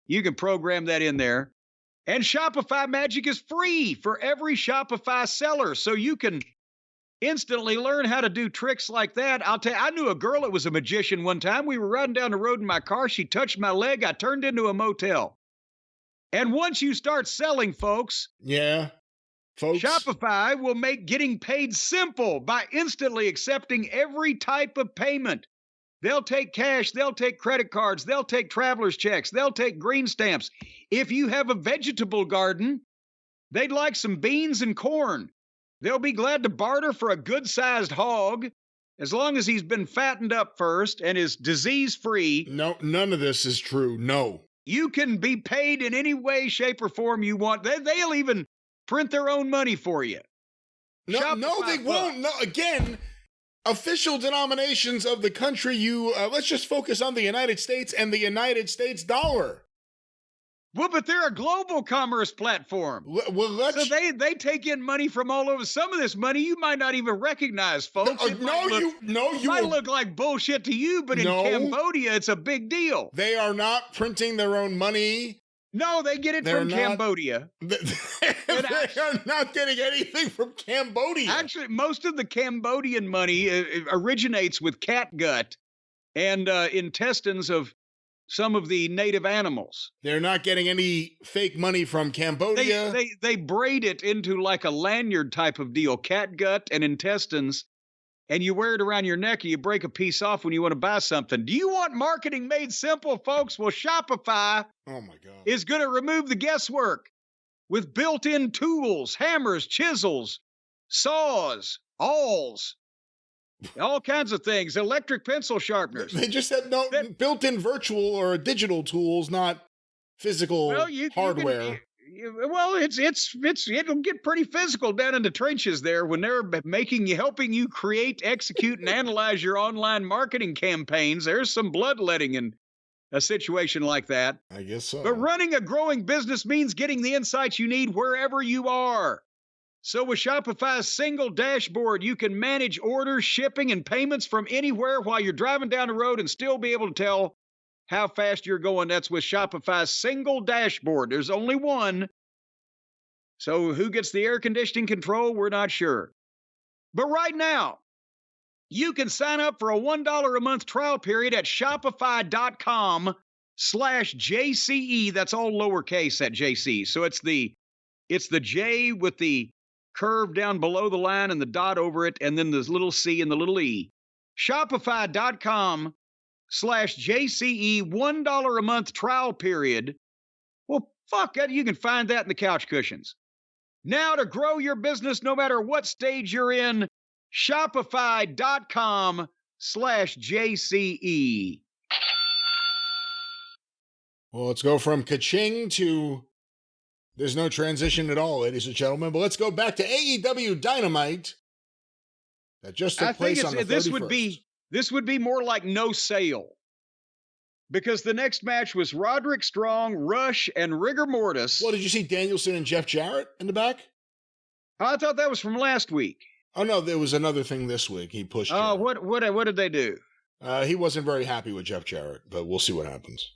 You can program that in there. And Shopify Magic is free for every Shopify seller, so you can instantly learn how to do tricks like that. I'll tell you, I knew a girl that was a magician one time. We were riding down the road in my car. She touched my leg. I turned into a motel. And once you start selling, folks. Yeah, folks. Shopify will make getting paid simple by instantly accepting every type of payment. They'll take cash. They'll take credit cards. They'll take traveler's checks. They'll take green stamps. If you have a vegetable garden, they'd like some beans and corn. They'll be glad to barter for a good-sized hog, as long as he's been fattened up first and is disease-free. No, none of this is true. No. You can be paid in any way, shape, or form you want. They'll even print their own money for you. No, they won't. No, again, official denominations of the country, let's just focus on the United States and the United States dollar. Well, but they're a global commerce platform. So they take in money from all over. Some of this money you might not even recognize, folks. It might look like bullshit to you, but in Cambodia, it's a big deal. They are not printing their own money. No, they get it from Cambodia. They are not getting anything from Cambodia. Actually, most of the Cambodian money originates with cat gut and intestines of some of the native animals. They're not getting any fake money from Cambodia. They braid it into like a lanyard type of deal, cat gut and intestines, and you wear it around your neck and you break a piece off when you want to buy something. Do you want marketing made simple, folks? Well, Shopify is going to remove the guesswork with built-in tools, hammers, chisels, saws, awls, all kinds of things, electric pencil sharpeners. They just said built-in virtual or digital tools, not physical hardware. It'll get pretty physical down in the trenches there when they're helping you create, execute, and analyze your online marketing campaigns. There's some bloodletting in a situation like that. I guess so. But running a growing business means getting the insights you need wherever you are. So with Shopify's single dashboard, you can manage orders, shipping, and payments from anywhere while you're driving down the road and still be able to tell how fast you're going. That's with Shopify's single dashboard. There's only one. So who gets the air conditioning control? We're not sure. But right now, you can sign up for a $1 a month trial period at shopify.com/JCE. That's all lowercase at JC. So it's the J with the curve down below the line and the dot over it, and then the little C and the little E. Shopify.com/JCE, $1 a month trial period. Well, fuck it. You can find that in the couch cushions. Now to grow your business no matter what stage you're in, Shopify.com/JCE. Well, let's go from ka-ching to there's no transition at all, ladies and gentlemen. But let's go back to AEW Dynamite. That just took place on the 31st. This would be more like no sale. Because the next match was Roderick Strong, Rush, and Rigor Mortis. Well, did you see Danielson and Jeff Jarrett in the back? I thought that was from last week. Oh, no, there was another thing this week. He pushed Jarrett. What did they do? He wasn't very happy with Jeff Jarrett, but we'll see what happens.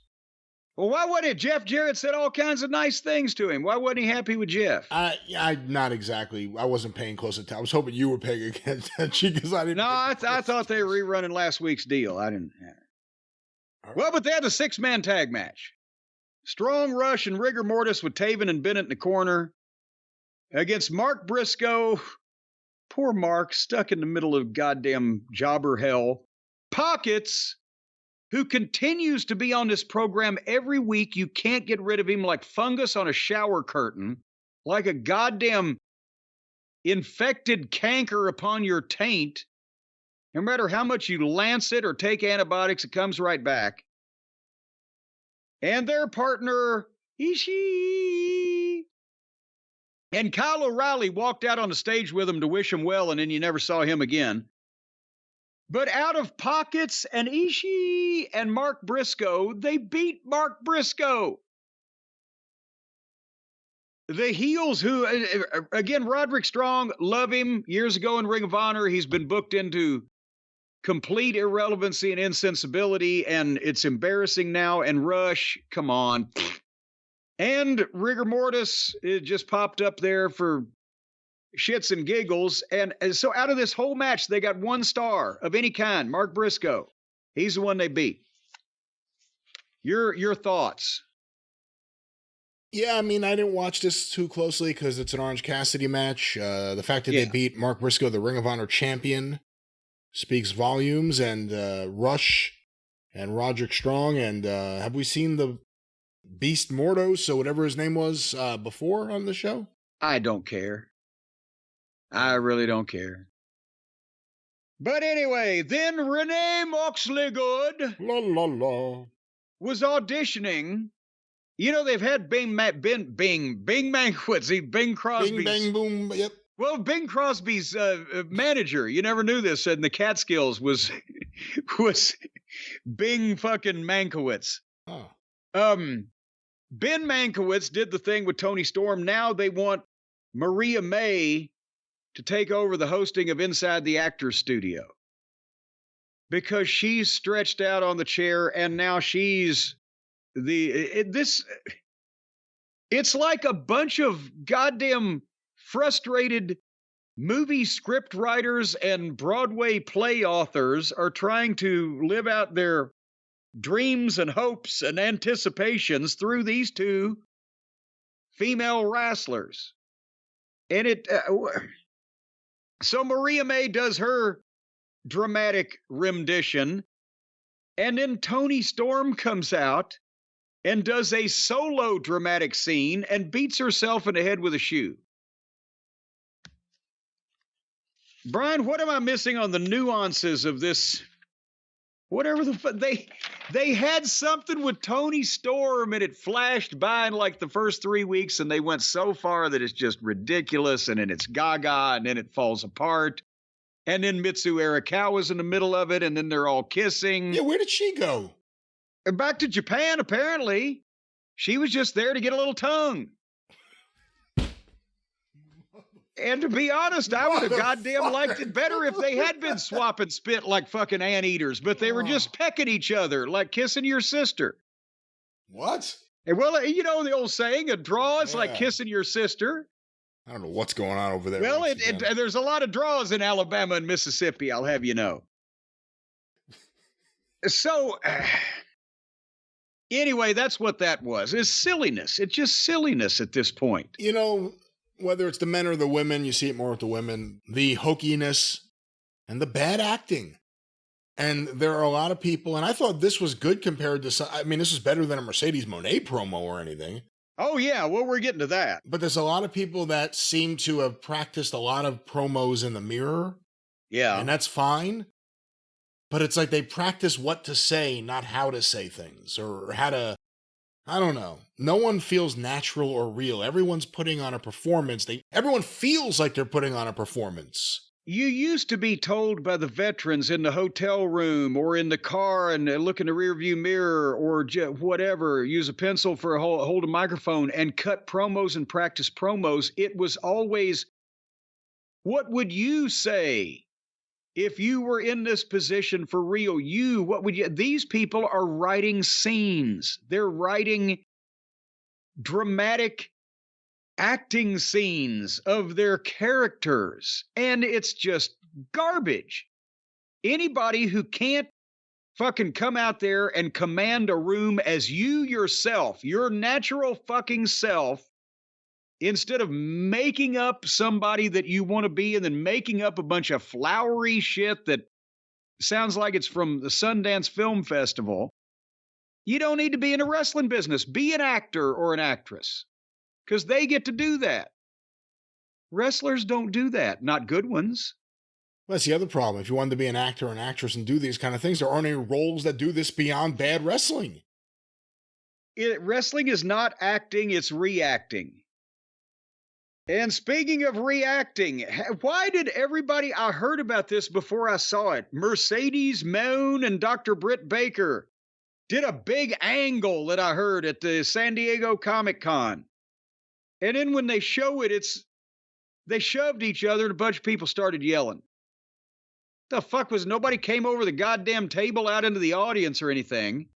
Well, why wasn't it? Jeff Jarrett said all kinds of nice things to him. Why wasn't he happy with Jeff? Not exactly. I wasn't paying close attention. I was hoping you were paying attention because I didn't. No, I thought they were rerunning last week's deal. I didn't. Right. Well, but they had a 6-man tag match. Strong, Rush, and Rigor Mortis with Taven and Bennett in the corner against Mark Briscoe Poor Mark, stuck in the middle of goddamn jobber hell. Pockets, who continues to be on this program every week. You can't get rid of him like fungus on a shower curtain, like a goddamn infected canker upon your taint. No matter how much you lance it or take antibiotics, it comes right back. And their partner, Ishii. And Kyle O'Reilly walked out on the stage with him to wish him well, and then you never saw him again. But out of Pockets and Ishii and Mark Briscoe, they beat Mark Briscoe. The heels who, again, Roderick Strong, love him. Years ago in Ring of Honor, he's been booked into complete irrelevancy and insensibility, and it's embarrassing now. And Rush, come on. And Rigor Mortis, it just popped up there for shits and giggles. And so out of this whole match, they got 1 star of any kind. Mark Briscoe. He's the one they beat. Your thoughts? Yeah, I mean, I didn't watch this too closely because it's an Orange Cassidy match. The fact that they beat Mark Briscoe, the Ring of Honor champion, speaks volumes. And Rush and Roderick Strong. And have we seen the Beast Mordo, so whatever his name was, before on the show? I don't care. I really don't care. But anyway, then Renee Moxleygood was auditioning. You know, they've had Bing Mankiewicz, Bing Crosby's. Bing, bang, boom, yep. Well, Bing Crosby's manager, you never knew this, in the Catskills was Bing fucking Mankiewicz. Oh. Ben Mankiewicz did the thing with Tony Storm. Now they want Maria May to take over the hosting of Inside the Actors Studio because she's stretched out on the chair, and now she's it's like a bunch of goddamn frustrated movie script writers and Broadway play authors are trying to live out their dreams and hopes and anticipations through these 2 female wrestlers. And so Maria May does her dramatic rendition, and then Tony Storm comes out and does a solo dramatic scene and beats herself in the head with a shoe. Brian, what am I missing on the nuances of this? Whatever they had something with Tony Storm, and it flashed by in like the first 3 weeks, and they went so far that it's just ridiculous, and then it's gaga, and then it falls apart. And then Mitsu Arakawa's in the middle of it, and then they're all kissing. Yeah, where did she go? Back to Japan, apparently. She was just there to get a little tongue. And to be honest, I would have goddamn liked it better if they had been swapping spit like fucking anteaters, but they were just pecking each other like kissing your sister. What? And well, you know the old saying, a draw is like kissing your sister. I don't know what's going on over there. Well, there's a lot of draws in Alabama and Mississippi, I'll have you know. So, anyway, that's what that was. It's silliness. It's just silliness at this point. You know, whether it's the men or the women, you see it more with the women, the hokiness and the bad acting. And there are a lot of people, and I thought this was good compared to, I mean, this is better than a Mercedes Moné promo or anything. Oh, yeah, well, we're getting to that. But there's a lot of people that seem to have practiced a lot of promos in the mirror. Yeah. And that's fine. But it's like they practice what to say, not how to say things, or how to, I don't know. No one feels natural or real. Everyone's putting on a performance. Everyone feels like they're putting on a performance. You used to be told by the veterans in the hotel room or in the car and look in the rearview mirror or whatever, use a pencil for hold a microphone and cut promos and practice promos. It was always, what would you say if you were in this position for real? What would you? These people are writing scenes. They're writing dramatic acting scenes of their characters, and it's just garbage. Anybody who can't fucking come out there and command a room as you yourself, your natural fucking self, instead of making up somebody that you want to be and then making up a bunch of flowery shit that sounds like it's from the Sundance Film Festival, you don't need to be in a wrestling business. Be an actor or an actress, because they get to do that. Wrestlers don't do that, not good ones. Well, that's the other problem. If you wanted to be an actor or an actress and do these kind of things, there aren't any roles that do this beyond bad wrestling. Wrestling is not acting, it's reacting. And speaking of reacting, why did everybody, I heard about this before I saw it, Mercedes Moon and Dr. Britt Baker did a big angle that I heard at the San Diego Comic-Con. And then when they show it, they shoved each other and a bunch of people started yelling. The fuck nobody came over the goddamn table out into the audience or anything.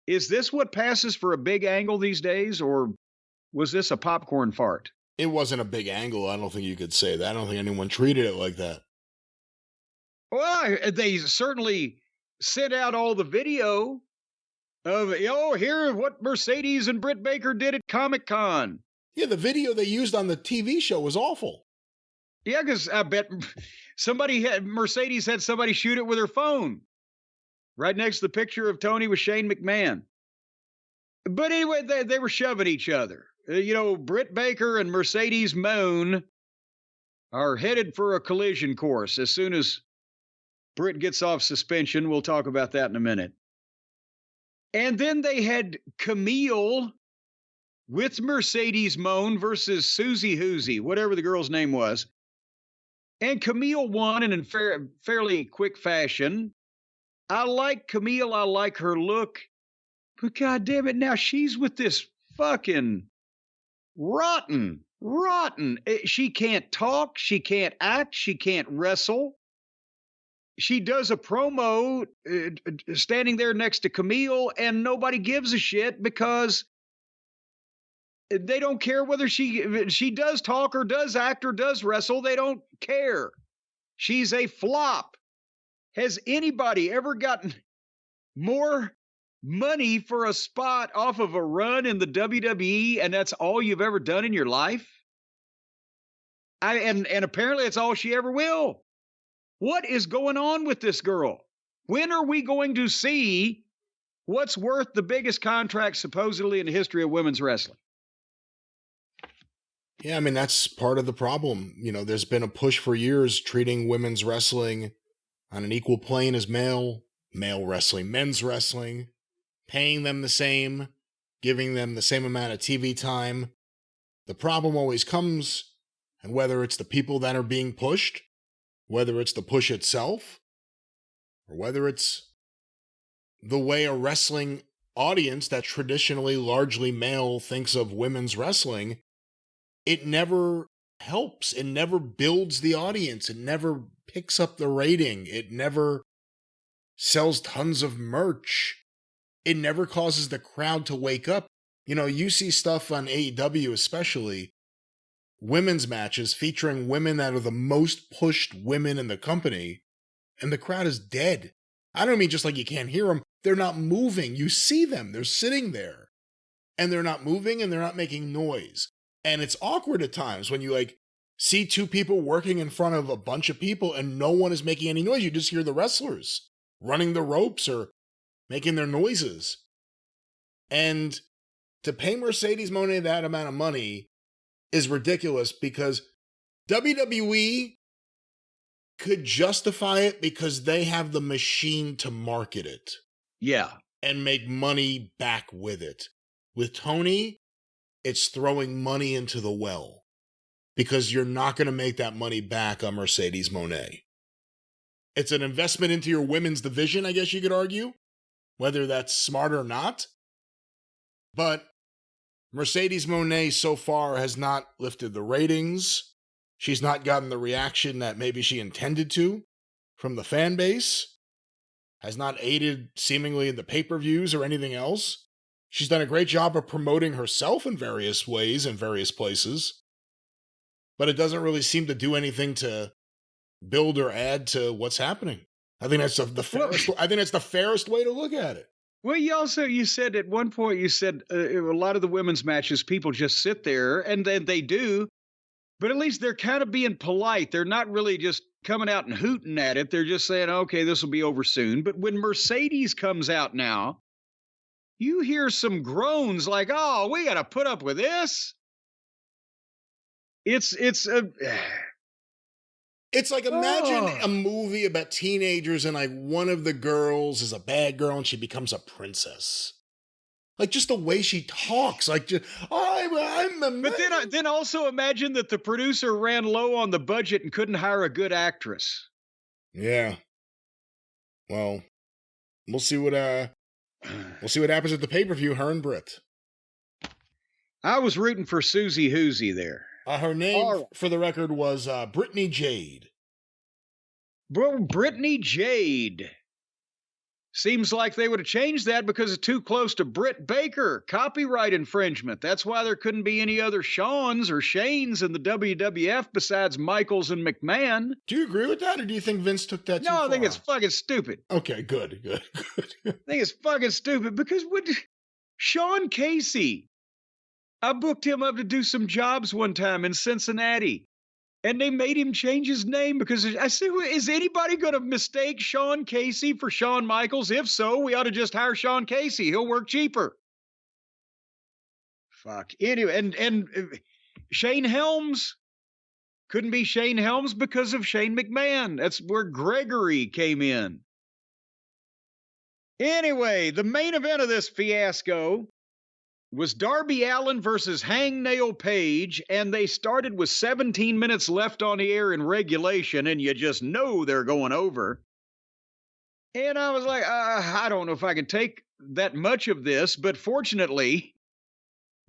Is this what passes for a big angle these days, or was this a popcorn fart? It wasn't a big angle. I don't think you could say that. I don't think anyone treated it like that. Well, they certainly sent out all the video of, here what Mercedes and Britt Baker did at Comic-Con. Yeah, the video they used on the TV show was awful. Yeah, because I bet Mercedes had somebody shoot it with her phone. Right next to the picture of Tony with Shane McMahon. But anyway, they were shoving each other. Britt Baker and Mercedes Moon are headed for a collision course. As soon as Britt gets off suspension, we'll talk about that in a minute. And then they had Camille with Mercedes Moon versus Susie Hoosie, whatever the girl's name was. And Camille won in fairly quick fashion. I like Camille. I like her look. But God damn it, now she's with this fucking rotten. She can't talk. She can't act. She can't wrestle. She does a promo standing there next to Camille, and nobody gives a shit because they don't care whether she does talk or does act or does wrestle. They don't care. She's a flop. Has anybody ever gotten more money for a spot off of a run in the WWE, and that's all you've ever done in your life? And apparently it's all she ever will. What is going on with this girl? When are we going to see what's worth the biggest contract supposedly in the history of women's wrestling? Yeah, I mean, that's part of the problem. There's been a push for years treating women's wrestling on an equal plane as male wrestling, men's wrestling, paying them the same, giving them the same amount of TV time. The problem always comes, and whether it's the people that are being pushed, whether it's the push itself, or whether it's the way a wrestling audience that traditionally largely male thinks of women's wrestling, it never helps. It never builds the audience. It never picks up the rating. It never sells tons of merch. It never causes the crowd to wake up. You see stuff on AEW especially, women's matches featuring women that are the most pushed women in the company, and the crowd is dead. I don't mean just like you can't hear them. They're not moving. You see them. They're sitting there, and they're not moving, and they're not making noise. And it's awkward at times when you see two people working in front of a bunch of people and no one is making any noise. You just hear the wrestlers running the ropes or making their noises. And to pay Mercedes Moné that amount of money is ridiculous because WWE could justify it because they have the machine to market it. Yeah. And make money back with it. With Tony, it's throwing money into the well because you're not going to make that money back on Mercedes Moné. It's an investment into your women's division, I guess you could argue, whether that's smart or not. But Mercedes Moné so far has not lifted the ratings. She's not gotten the reaction that maybe she intended to from the fan base. Has not aided seemingly in the pay-per-views or anything else. She's done a great job of promoting herself in various ways in various places. But it doesn't really seem to do anything to build or add to what's happening. I think that's the fairest way to look at it. Well, you said at one point, you said a lot of the women's matches, people just sit there, and then they do, but at least they're kind of being polite. They're not really just coming out and hooting at it. They're just saying, okay, this will be over soon. But when Mercedes comes out now, you hear some groans like, oh, we got to put up with this. It's like, imagine a movie about teenagers and like one of the girls is a bad girl and she becomes a princess. Like just the way she talks, like just, I'm a man. But then also imagine that the producer ran low on the budget and couldn't hire a good actress. Yeah. Well, we'll see what happens at the pay-per-view, her and Britt. I was rooting for Susie Hoosie there. Her name, for the record, was Brittany Jade. Bro, Brittany Jade. Seems like they would have changed that because it's too close to Britt Baker. Copyright infringement. That's why there couldn't be any other Shawns or Shanes in the WWF besides Michaels and McMahon. Do you agree with that, or do you think Vince took that too far? No, I think it's fucking stupid. Okay, good. I think it's fucking stupid because Sean Casey, I booked him up to do some jobs one time in Cincinnati. And they made him change his name because I said, is anybody going to mistake Sean Casey for Shawn Michaels? If so, we ought to just hire Sean Casey. He'll work cheaper. Fuck. Anyway, and Shane Helms couldn't be Shane Helms because of Shane McMahon. That's where Gregory came in. Anyway, the main event of this fiasco was Darby Allin versus Hangnail Page, and they started with 17 minutes left on the air in regulation, and you just know they're going over. And I was like, I don't know if I can take that much of this, but fortunately,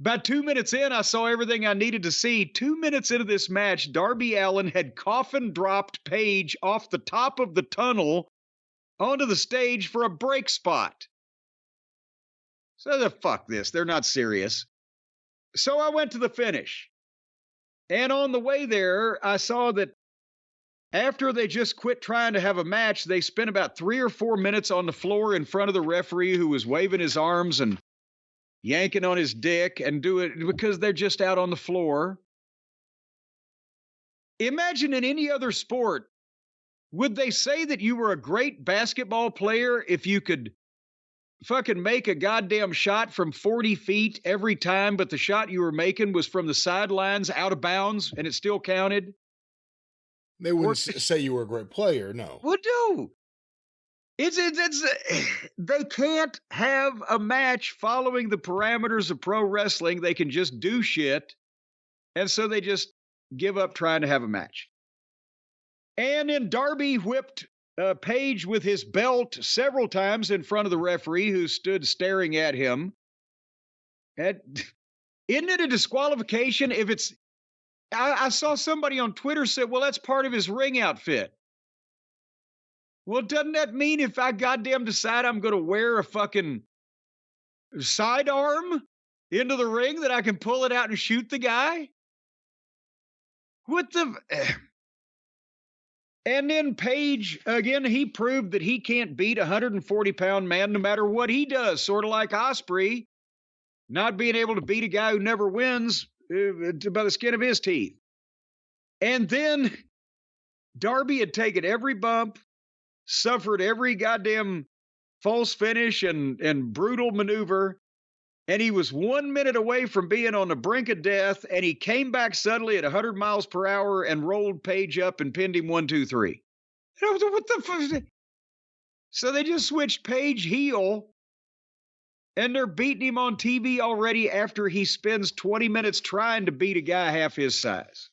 about 2 minutes in, I saw everything I needed to see. 2 minutes into this match, Darby Allin had coffin dropped Page off the top of the tunnel onto the stage for a break spot. So fuck this. They're not serious. So I went to the finish. And on the way there, I saw that after they just quit trying to have a match, they spent about 3 or 4 minutes on the floor in front of the referee who was waving his arms and yanking on his dick and do it because they're just out on the floor. Imagine in any other sport, would they say that you were a great basketball player if you could fucking make a goddamn shot from 40 feet every time, but the shot you were making was from the sidelines out of bounds and it still counted? They wouldn't say you were a great player, no. Would do. They can't have a match following the parameters of pro wrestling. They can just do shit. And so they just give up trying to have a match. And then Darby whipped Page with his belt several times in front of the referee who stood staring at him. And isn't it a disqualification if it's... I saw somebody on Twitter said, well, that's part of his ring outfit. Well, doesn't that mean if I goddamn decide I'm going to wear a fucking sidearm into the ring that I can pull it out and shoot the guy? What the... And then Page, again, he proved that he can't beat a 140-pound man no matter what he does, sort of like Ospreay, not being able to beat a guy who never wins by the skin of his teeth. And then Darby had taken every bump, suffered every goddamn false finish and brutal maneuver, and he was 1 minute away from being on the brink of death, and he came back suddenly at 100 miles per hour and rolled Page up and pinned him 1, 2, 3. What the fuck? So they just switched Page heel, and they're beating him on TV already after he spends 20 minutes trying to beat a guy half his size.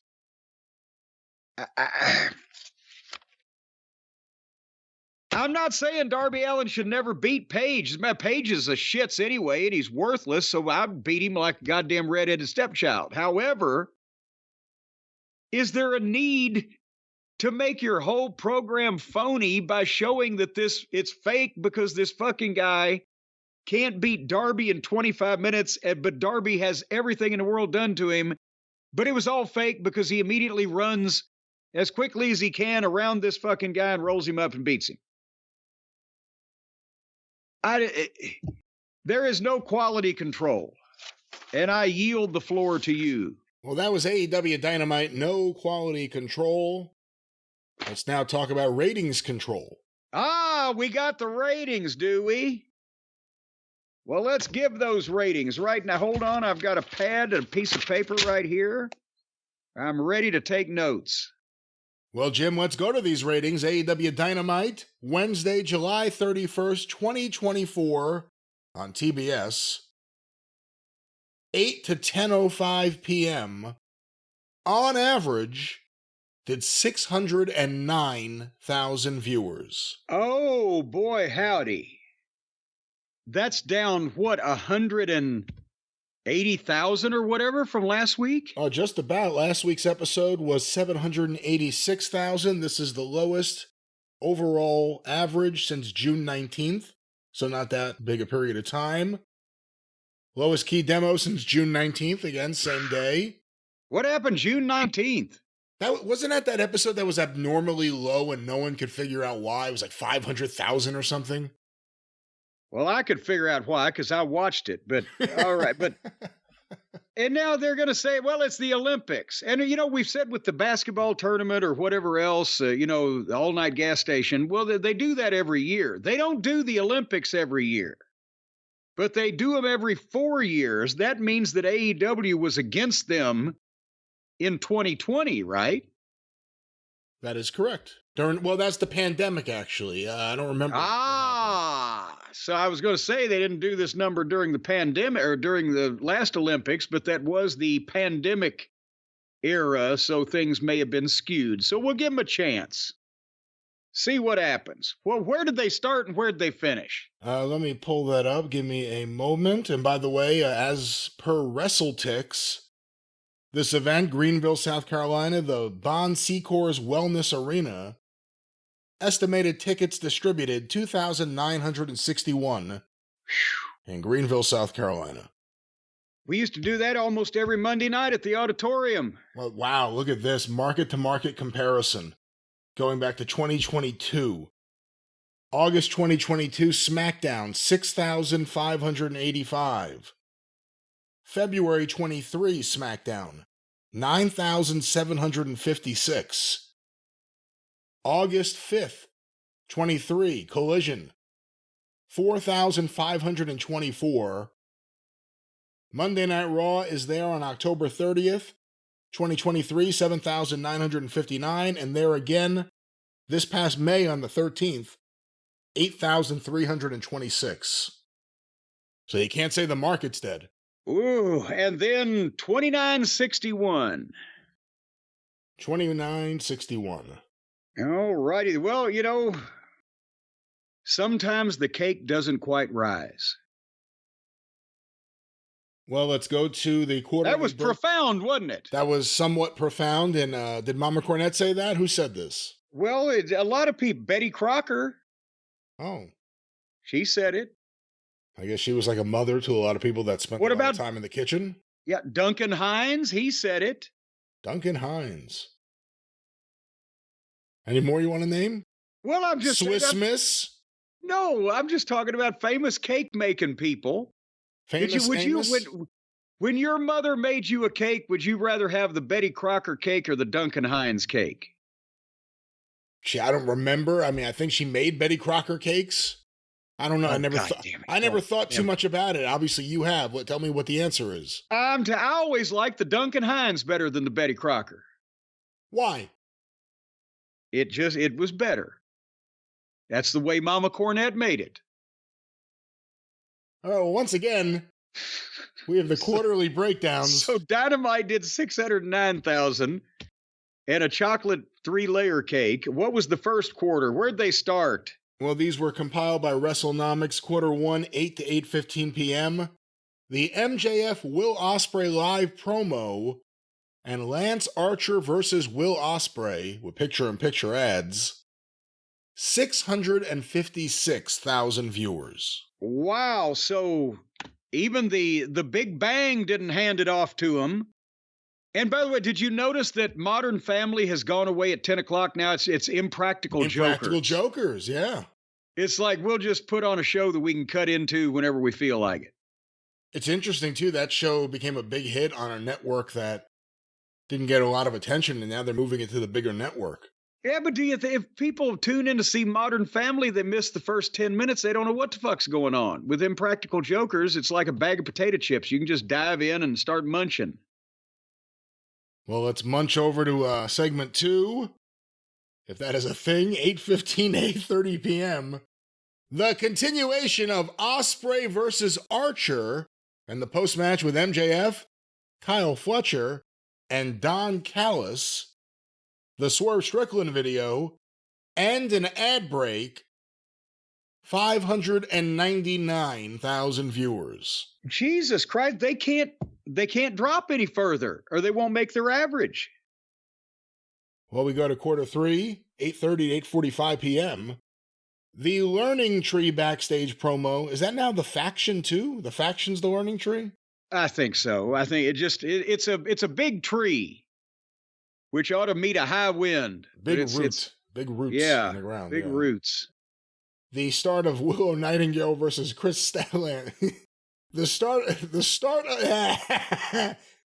I'm not saying Darby Allin should never beat Page. Page is a shits anyway, and he's worthless, so I beat him like a goddamn redheaded stepchild. However, is there a need to make your whole program phony by showing that it's fake because this fucking guy can't beat Darby in 25 minutes, but Darby has everything in the world done to him, but it was all fake because he immediately runs as quickly as he can around this fucking guy and rolls him up and beats him? There is no quality control, and I yield the floor to you. Well, that was AEW Dynamite, no quality control. Let's now talk about ratings control. We got the ratings, do we? Well, let's give those ratings right now. Hold on, I've got a pad and a piece of paper right here. I'm ready to take notes. Well, Jim, let's go to these ratings. AEW Dynamite, Wednesday, July 31st, 2024 on TBS. 8 to 10:05 p.m. On average, did 609,000 viewers. Oh, boy, howdy. That's down, what, 180,000 or whatever from last week? Oh, just about. Last week's episode was 786,000. This is the lowest overall average since June 19th, so not that big a period of time. Lowest key demo since June 19th, again, same day. What happened June 19th? Wasn't that episode that was abnormally low and no one could figure out why? It was like 500,000 or something. Well, I could figure out why because I watched it, but all right. But and now they're going to say, well, it's the Olympics. And, we've said with the basketball tournament or whatever else, the all-night gas station, well, they do that every year. They don't do the Olympics every year, but they do them every 4 years. That means that AEW was against them in 2020, right? That is correct. That's the pandemic, actually. I don't remember. So I was going to say they didn't do this number during the pandemic or during the last Olympics, but that was the pandemic era, so things may have been skewed. So we'll give them a chance. See what happens. Well, where did they start and where did they finish? Let me pull that up. Give me a moment. And by the way, as per WrestleTix, this event, Greenville, South Carolina, the Bon Secours Wellness Arena, estimated tickets distributed 2,961 in Greenville, South Carolina. We used to do that almost every Monday night at the auditorium. Well, wow, look at this market-to-market comparison going back to 2022. August 2022, SmackDown, 6,585. February 23, SmackDown, 9,756. August 5th, 23, Collision, 4,524. Monday Night Raw is there on October 30th, 2023, 7,959. And there again, this past May on the 13th, 8,326. So you can't say the market's dead. Ooh, and then 2961. 2961. All righty. Well, sometimes the cake doesn't quite rise. Well, let's go to the quarterly. That was profound, wasn't it? That was somewhat profound. And did Mama Cornette say that? Who said this? Well, a lot of people. Betty Crocker. Oh. She said it. I guess she was like a mother to a lot of people that spent a lot of time in the kitchen. Yeah, Duncan Hines, he said it. Duncan Hines. Any more you want to name? Well, I'm just Swiss Miss? No, I'm just talking about famous cake-making people. Famous when your mother made you a cake, would you rather have the Betty Crocker cake or the Duncan Hines cake? I don't remember. I mean, I think she made Betty Crocker cakes. I don't know. I never thought too much about it. Obviously, you have. Tell me what the answer is. I always liked the Duncan Hines better than the Betty Crocker. Why? It was better. That's the way Mama Cornette made it. Oh, once again, we have the quarterly breakdowns. So Dynamite did 609,000 and a chocolate 3-layer cake. What was the first quarter? Where'd they start? Well, these were compiled by WrestleNomics, quarter 1, 8 to 8:15 p.m. The MJF Will Ospreay live promo and Lance Archer versus Will Ospreay with picture-in-picture ads. 656,000 viewers. Wow, so even the Big Bang didn't hand it off to him. And by the way, did you notice that Modern Family has gone away at 10 o'clock now? It's Impractical Jokers. Impractical Jokers, yeah. It's like we'll just put on a show that we can cut into whenever we feel like it. It's interesting, too. That show became a big hit on a network that didn't get a lot of attention, and now they're moving it to the bigger network. Yeah, but if people tune in to see Modern Family, they miss the first 10 minutes, they don't know what the fuck's going on. With Impractical Jokers, it's like a bag of potato chips. You can just dive in and start munching. Well, let's munch over to segment 2. If that is a thing, 8:15 to 8:30 p.m. The continuation of Ospreay versus Archer and the post-match with MJF, Kyle Fletcher, and Don Callis, the Swerve Strickland video, and an ad break, 599,000 viewers. Jesus Christ, they can't drop any further or they won't make their average. Well, we go to quarter 3, 8:30 to 8:45 p.m. The Learning Tree backstage promo, is that now the faction too? The faction's the Learning Tree? I think so. I think it's a big tree, which ought to meet a high wind. Big roots in the ground. Big roots. The start of Willow Nightingale versus Chris Statlander. the start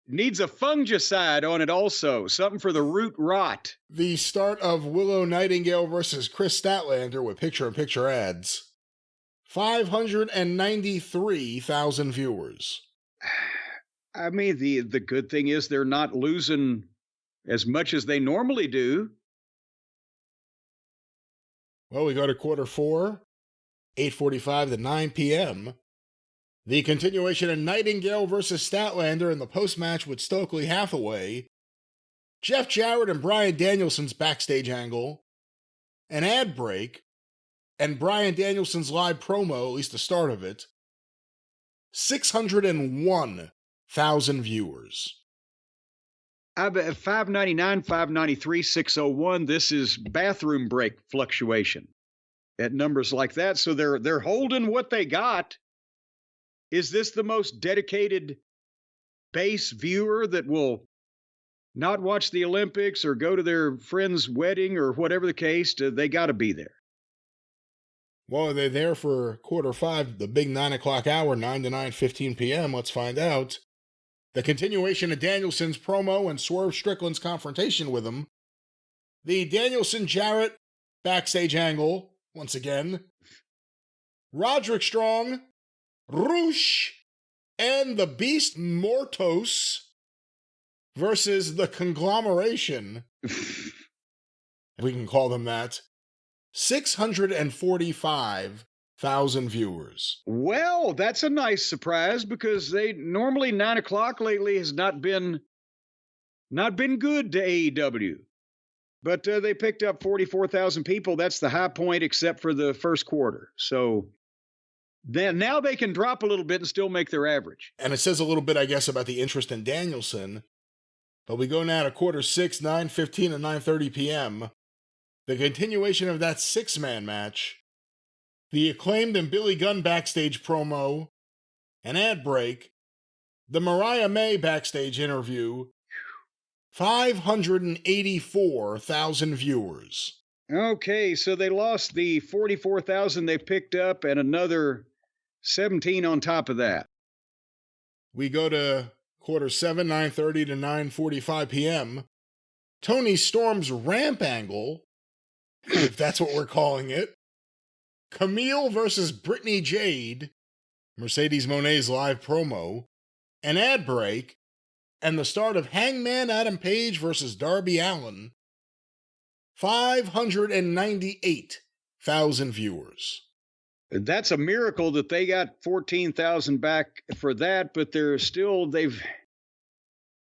Needs a fungicide on it also. Something for the root rot. The start of Willow Nightingale versus Chris Statlander with picture-in-picture ads. 593,000 viewers. I mean, the good thing is they're not losing as much as they normally do. Well, we go to quarter 4, 8:45 to 9 p.m. The continuation of Nightingale versus Statlander in the post-match with Stokely Hathaway, Jeff Jarrett and Bryan Danielson's backstage angle, an ad break, and Bryan Danielson's live promo, at least the start of it, 601,000 viewers. I bet 599, 593, 601. This is bathroom break fluctuation at numbers like that. So they're holding what they got. Is this the most dedicated base viewer that will not watch the Olympics or go to their friend's wedding or whatever the case? They got to be there. Well, are they there for quarter 5, the big 9 o'clock hour, 9 to 9:15 p.m.? Let's find out. The continuation of Danielson's promo and Swerve Strickland's confrontation with him. The Danielson-Jarrett backstage angle, once again. Roderick Strong, Roosh, and the Beast Mortos versus the Conglomeration, if we can call them that. 645,000 viewers. Well, that's a nice surprise because they normally 9 o'clock lately has not been good to AEW. But they picked up 44,000 people. That's the high point except for the first quarter. So then now they can drop a little bit and still make their average. And it says a little bit, I guess, about the interest in Danielson. But we go now to quarter 6, 9:15 and 9:30 p.m. The continuation of that 6-man match. The Acclaimed and Billy Gunn backstage promo. An ad break. The Mariah May backstage interview. 584,000 viewers. Okay, so they lost the 44,000 they picked up and another 17 on top of that. We go to quarter 7, 9:30 to 9:45 p.m. Tony Storm's ramp angle, if that's what we're calling it. Camille versus Brittany Jade. Mercedes Monet's live promo. An ad break. And the start of Hangman Adam Page versus Darby Allin. 598,000 viewers. That's a miracle that they got 14,000 back for that, but they're still, they've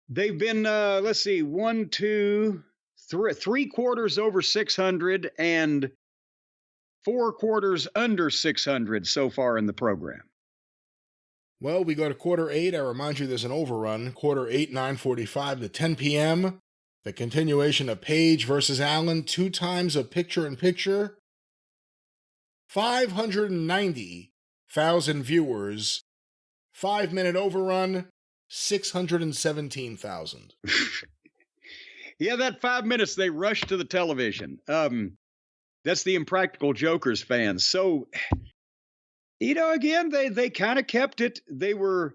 been, let's see, 1, 2, 3 quarters over 600 and 4 quarters under 600 so far in the program. Well, we go to quarter 8. I remind you there's an overrun. Quarter 8, 9:45 to 10 p.m. The continuation of Page versus Allen, 2 times a picture-in-picture. 590,000 viewers. 5-minute overrun, 617,000. Yeah, that 5 minutes, they rushed to the television. That's the Impractical Jokers fans. So, again, they kind of kept it. They were,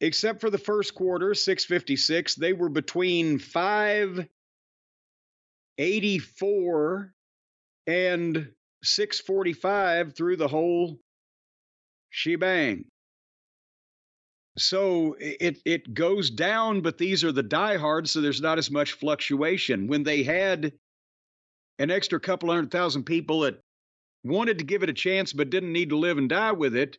except for the first quarter, 656, they were between 584 and 645 through the whole shebang. So it goes down, but these are the diehards, so there's not as much fluctuation. When they had an extra couple 100,000 people that wanted to give it a chance but didn't need to live and die with it,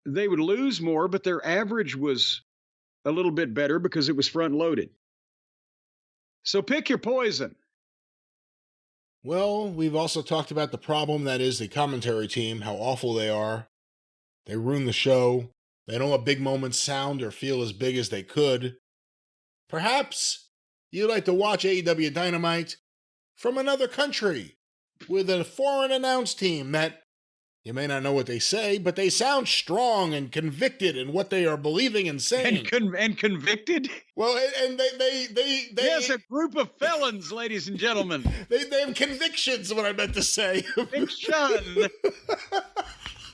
they would lose more, but their average was a little bit better because it was front-loaded. So pick your poison. Well, we've also talked about the problem that is the commentary team, how awful they are. They ruin the show. They don't let big moments sound or feel as big as they could. Perhaps you'd like to watch AEW Dynamite from another country with a foreign announce team that you may not know what they say, but they sound strong and convicted in what they are believing and saying. And convicted? Well, and they yes, a group of felons, ladies and gentlemen. They have convictions, is what I meant to say. Conviction.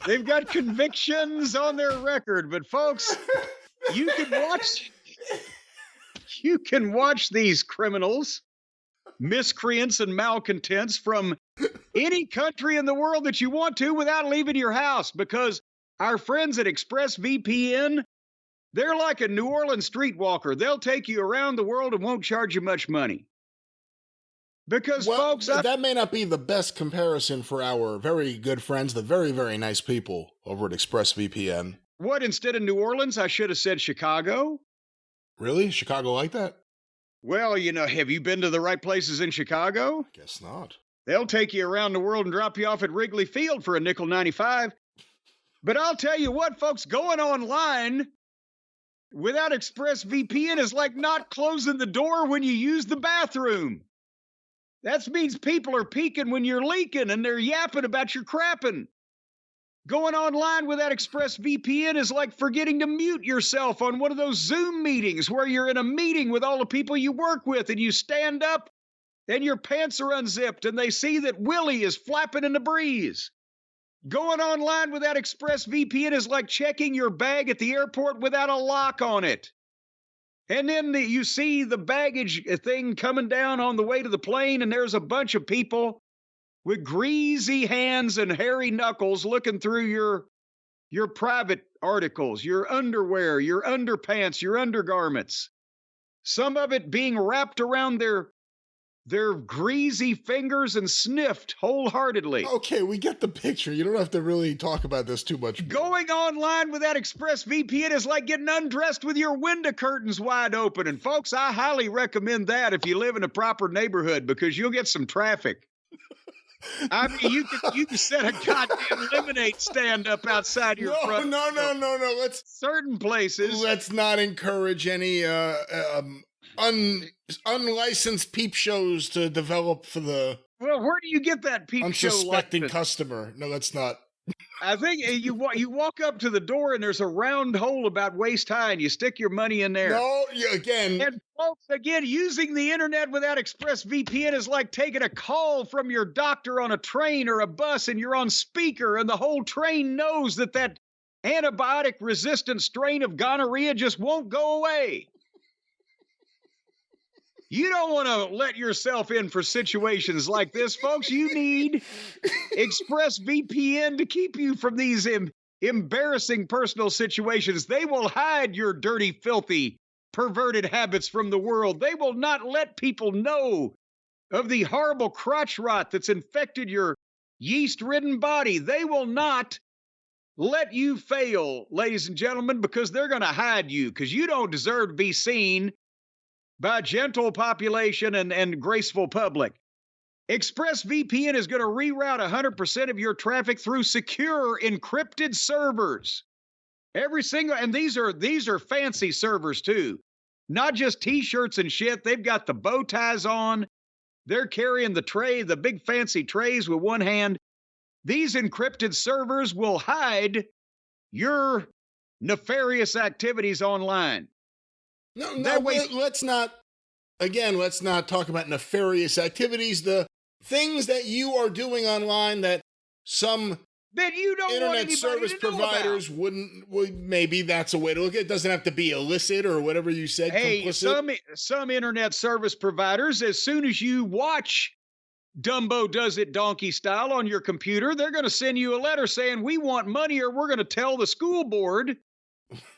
They've got convictions on their record, but folks, you can watch these criminals, miscreants, and malcontents from any country in the world that you want to without leaving your house, because our friends at ExpressVPN, they're like a New Orleans streetwalker. They'll take you around the world and won't charge you much money. Because, folks, that may not be the best comparison for our very good friends, the very, very nice people over at ExpressVPN. What, instead of New Orleans, I should have said Chicago? Really? Chicago like that? Well, have you been to the right places in Chicago? Guess not. They'll take you around the world and drop you off at Wrigley Field for $1.95. But I'll tell you what, folks, going online without ExpressVPN is like not closing the door when you use the bathroom. That means people are peeking when you're leaking and they're yapping about your crapping. Going online without ExpressVPN is like forgetting to mute yourself on one of those Zoom meetings where you're in a meeting with all the people you work with and you stand up and your pants are unzipped and they see that Willie is flapping in the breeze. Going online without ExpressVPN is like checking your bag at the airport without a lock on it. And then you see the baggage thing coming down on the way to the plane, and there's a bunch of people with greasy hands and hairy knuckles looking through your private articles, your underwear, your underpants, your undergarments. Some of it being wrapped around their greasy fingers and sniffed wholeheartedly. Okay, we get the picture. You don't have to really talk about this too much. Going online without ExpressVPN is like getting undressed with your window curtains wide open. And folks, I highly recommend that if you live in a proper neighborhood, because you'll get some traffic. I mean, you can set a goddamn lemonade stand up outside your front. No. Certain places. Let's not encourage any unlicensed peep shows to develop for the Well, where do you get that peep show unsuspecting license? customer? No, that's not. I think you walk up to the door and there's a round hole about waist high and you stick your money in there. No, again. And folks, again, using the internet without ExpressVPN is like taking a call from your doctor on a train or a bus and you're on speaker and the whole train knows that antibiotic-resistant strain of gonorrhea just won't go away. You don't want to let yourself in for situations like this, folks. You need ExpressVPN to keep you from these embarrassing personal situations. They will hide your dirty, filthy, perverted habits from the world. They will not let people know of the horrible crotch rot that's infected your yeast-ridden body. They will not let you fail, ladies and gentlemen, because they're going to hide you, because you don't deserve to be seen by gentle population and graceful public. ExpressVPN is going to reroute 100% of your traffic through secure encrypted servers. And these are fancy servers too. Not just t-shirts and shit. They've got the bow ties on. They're carrying the big fancy trays with one hand. These encrypted servers will hide your nefarious activities online. No, let's not talk about nefarious activities. The things that you are doing online that some that you don't want internet anybody service to know providers about. would maybe that's a way to look at it. It doesn't have to be illicit or whatever you said. Hey, complicit. some internet service providers, as soon as you watch Dumbo Does It Donkey Style on your computer, they're going to send you a letter saying, we want money or we're going to tell the school board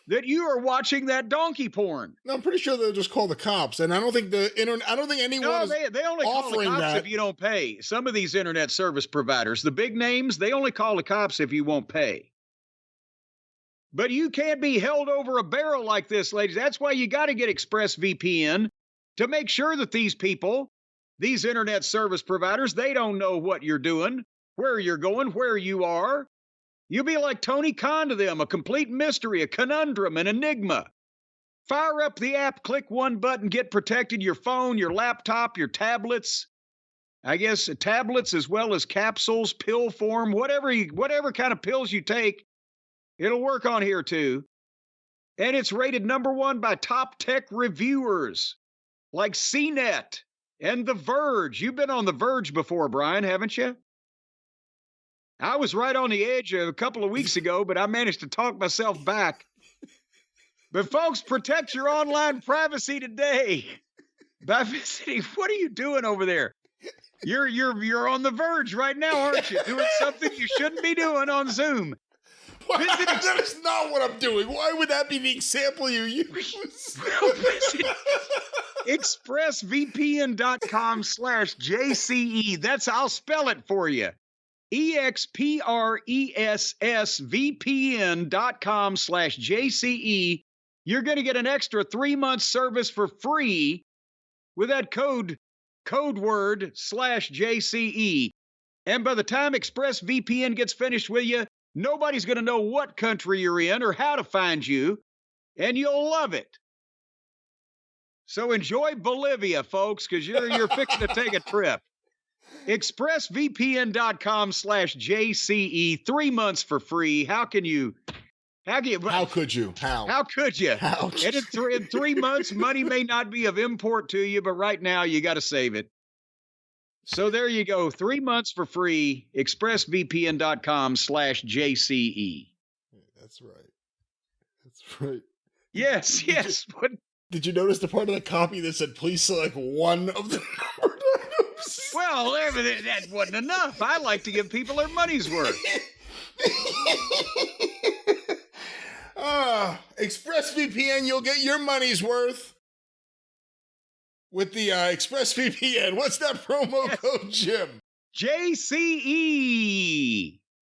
that you are watching that donkey porn. No, I'm pretty sure they'll just call the cops. And I don't think anyone They only call the offering cops that. if you don't pay. Some of these internet service providers, the big names, they only call the cops if you won't pay. But you can't be held over a barrel like this, ladies. That's why you got to get ExpressVPN to make sure that these people, these internet service providers, they don't know what you're doing, where you're going, where you are. You'll be like Tony Khan to them, a complete mystery, a conundrum, an enigma. Fire up the app, click one button, get protected, your phone, your laptop, your tablets. I guess tablets as well as capsules, pill form, whatever kind of pills you take, it'll work on here too. And it's rated #1 by top tech reviewers like CNET and The Verge. You've been on The Verge before, Brian, haven't you? I was right on the edge a couple of weeks ago, but I managed to talk myself back. But folks, protect your online privacy today by visiting. What are you doing over there? You're on The Verge right now, aren't you? Doing something you shouldn't be doing on Zoom. That is not what I'm doing. Why would that be the example you use? Visit expressvpn.com/JCE. I'll spell it for you. expressvpn.com/JCE. You're going to get an extra 3-month service for free with that code word /JCE. And by the time ExpressVPN gets finished with you, nobody's going to know what country you're in or how to find you, and you'll love it. So enjoy Bolivia, folks, because you're fixing to take a trip. expressvpn.com/JCE, 3 months for free. How could you? How could you? And in 3 months, money may not be of import to you, but right now you got to save it. So there you go. 3 months for free. expressvpn.com/JCE. That's right. Yes. Did you notice the part of the copy that said, please select one of the numbered items? Well, that wasn't enough. I like to give people their money's worth. ExpressVPN, you'll get your money's worth with the ExpressVPN. What's that promo code, Jim? JCE.